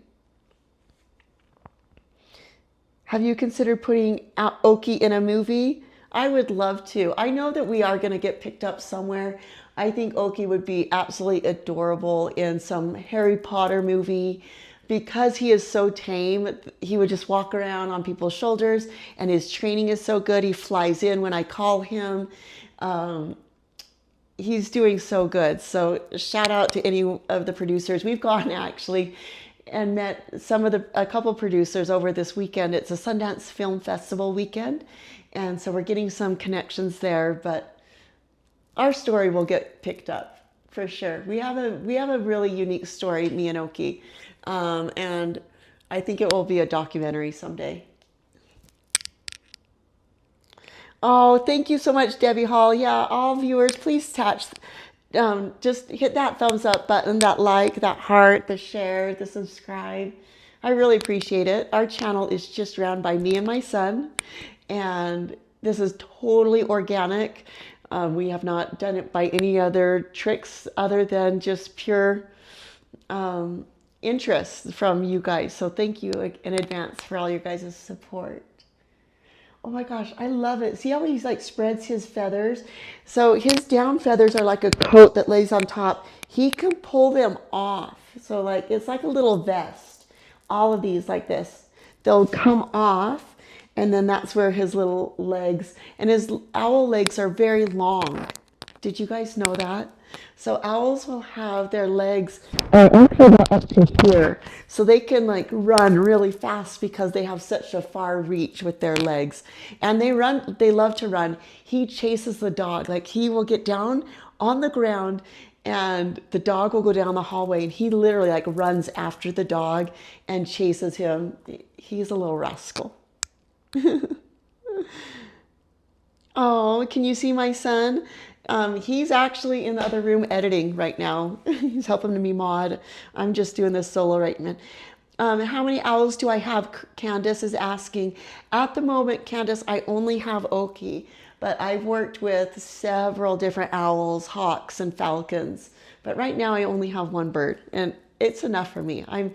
Have you considered putting Oaky in a movie? I would love to. I know that we are going to get picked up somewhere. I think Oaky would be absolutely adorable in some Harry Potter movie. Because he is so tame, he would just walk around on people's shoulders, and his training is so good. He flies in when I call him. he's doing so good. So shout out to any of the producers. We've gone actually and met a couple producers over this weekend. It's a Sundance Film Festival weekend, and so we're getting some connections there. But our story will get picked up for sure. We have a really unique story, me and Oaky, and I think it will be a documentary someday. Oh, thank you so much, Debbie Hall. Yeah, all viewers, please just hit that thumbs up button, that like, that heart, the share, the subscribe. I really appreciate it. Our channel is just run by me and my son, and this is totally organic. We have not done it by any other tricks other than just pure interest from you guys. So thank you in advance for all your guys' support. Oh my gosh, I love it. See how he's like spreads his feathers? So his down feathers are like a coat that lays on top. He can pull them off. So like it's like a little vest. All of these like this. They'll come off, and then that's where his little legs, and his owl legs are very long. Did you guys know that? So owls will have their legs actually about up to here. So they can like run really fast because they have such a far reach with their legs. And they love to run. He chases the dog. Like he will get down on the ground and the dog will go down the hallway, and he literally like runs after the dog and chases him. He's a little rascal. Oh, can you see my son? He's actually in the other room editing right now. He's helping me mod. I'm just doing this solo right now. How many owls do I have? Candace is asking. At the moment, Candace, I only have Oaky, but I've worked with several different owls, hawks, and falcons. But right now I only have one bird, and it's enough for me. I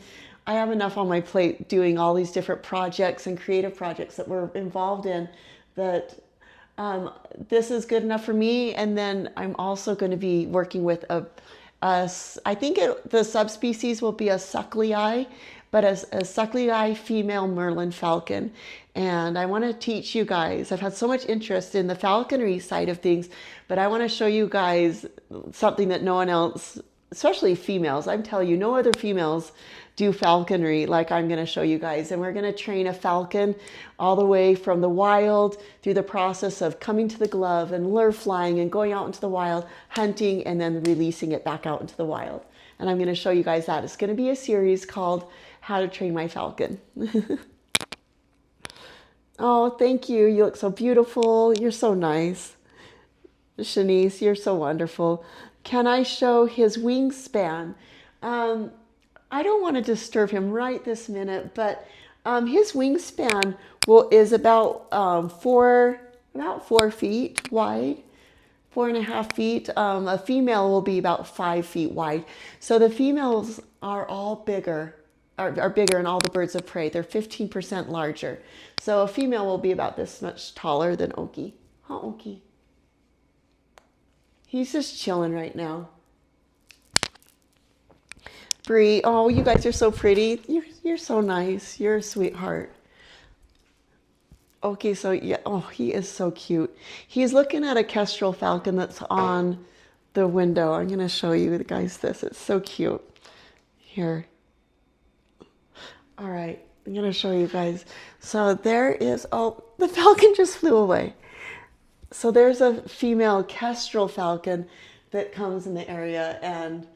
have enough on my plate doing all these different projects and creative projects that we're involved in that this is good enough for me. And then I'm also going to be working with I think the subspecies will be a sucklei, but a sucklei female Merlin falcon. And I want to teach you guys, I've had so much interest in the falconry side of things, but I want to show you guys something that no one else, especially females, I'm telling you, no other females do falconry like I'm going to show you guys. And we're going to train a falcon all the way from the wild through the process of coming to the glove and lure flying and going out into the wild, hunting, and then releasing it back out into the wild. And I'm going to show you guys that. It's going to be a series called How to Train My Falcon. Oh, thank you. You look so beautiful. You're so nice. Shanice, you're so wonderful. Can I show his wingspan? I don't want to disturb him right this minute, but his wingspan is about 4 feet wide, 4.5 feet. A female will be about 5 feet wide. So the females are all bigger, are bigger in all the birds of prey. They're 15% larger. So a female will be about this much taller than Oaky. Huh, Oaky? He's just chilling right now. Bree, oh, you guys are so pretty. You're so nice. You're a sweetheart. Okay, so yeah, oh, he is so cute. He's looking at a kestrel falcon that's on the window. I'm gonna show you guys this. It's so cute. Here. All right, I'm gonna show you guys. So there is, oh, the falcon just flew away. So there's a female kestrel falcon that comes in the area, and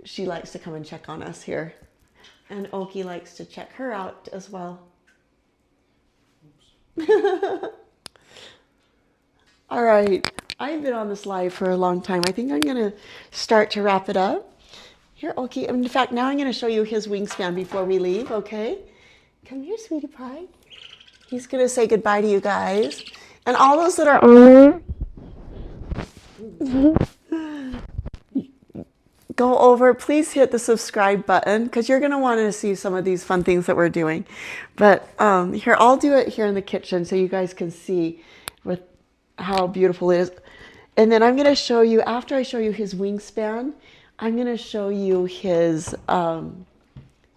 she likes to come and check on us here. And Oaky likes to check her out as well. All right, I've been on this live for a long time. I think I'm gonna start to wrap it up. Here, Oaky, in fact, now I'm gonna show you his wingspan before we leave, okay? Come here, sweetie pie. He's gonna say goodbye to you guys. And all those that are on go over, please hit the subscribe button because you're going to want to see some of these fun things that we're doing. But here, I'll do it here in the kitchen so you guys can see with how beautiful it is. And then I'm going to show you, after I show you his wingspan, I'm going to show you his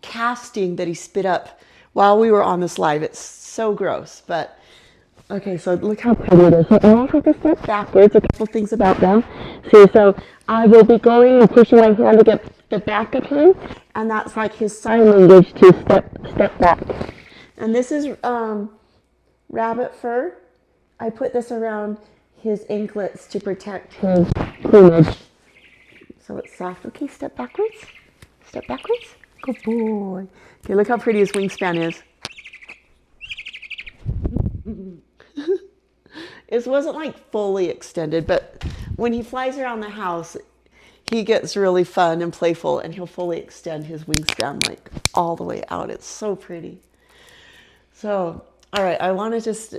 casting that he spit up while we were on this live. It's so gross, but Okay, so look how pretty it is. So I want to take a step backwards, a couple things about them. See, so I will be going and pushing my hand to get the back of him, and that's like his sign language to step back. And this is rabbit fur. I put this around his anklets to protect his plumage. So it's soft. Okay, step backwards. Step backwards. Good boy. Okay, look how pretty his wingspan is. It wasn't like fully extended, but when he flies around the house, he gets really fun and playful, and he'll fully extend his wingspan like all the way out. It's so pretty. So, all right, I want to just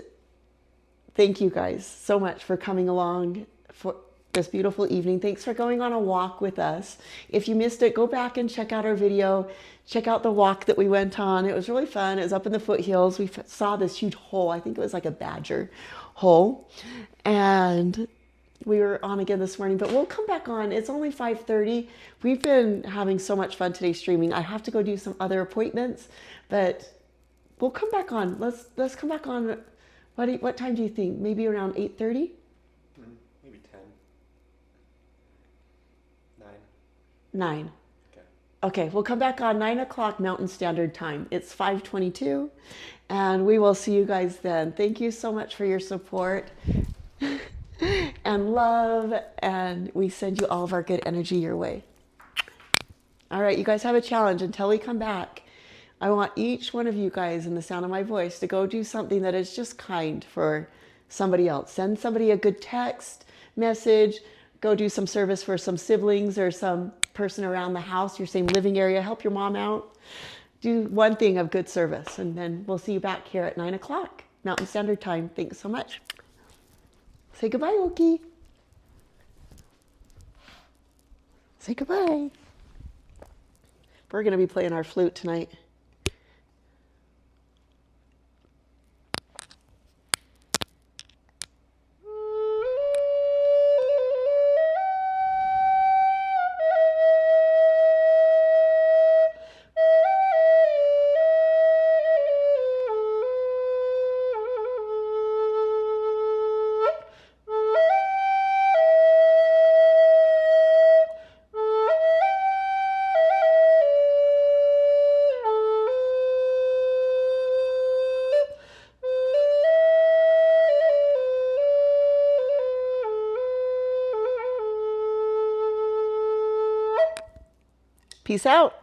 thank you guys so much for coming along for this beautiful evening. Thanks for going on a walk with us. If you missed it, go back and check out our video. Check out the walk that we went on. It was really fun. It was up in the foothills. We saw this huge hole. I think it was like a badger hole. And we were on again this morning, but we'll come back on. It's only 5:30. We've been having so much fun today streaming. I have to go do some other appointments, but we'll come back on. Let's come back on. What time do you think? Maybe around 8:30? Maybe 10. 9. 9. Okay. Okay, we'll come back on 9 o'clock Mountain Standard Time. It's 5:22, and we will see you guys then. Thank you so much for your support and love, and we send you all of our good energy your way. All right, you guys have a challenge until we come back. I want each one of you guys in the sound of my voice to go do something that is just kind for somebody else. Send somebody a good text message. Go do some service for some siblings or some person around the house, your same living area. Help your mom out. Do one thing of good service, and then we'll see you back here at 9 o'clock Mountain Standard Time. Thanks so much. Say goodbye, Oaky. Say goodbye. We're going to be playing our flute tonight. Peace out.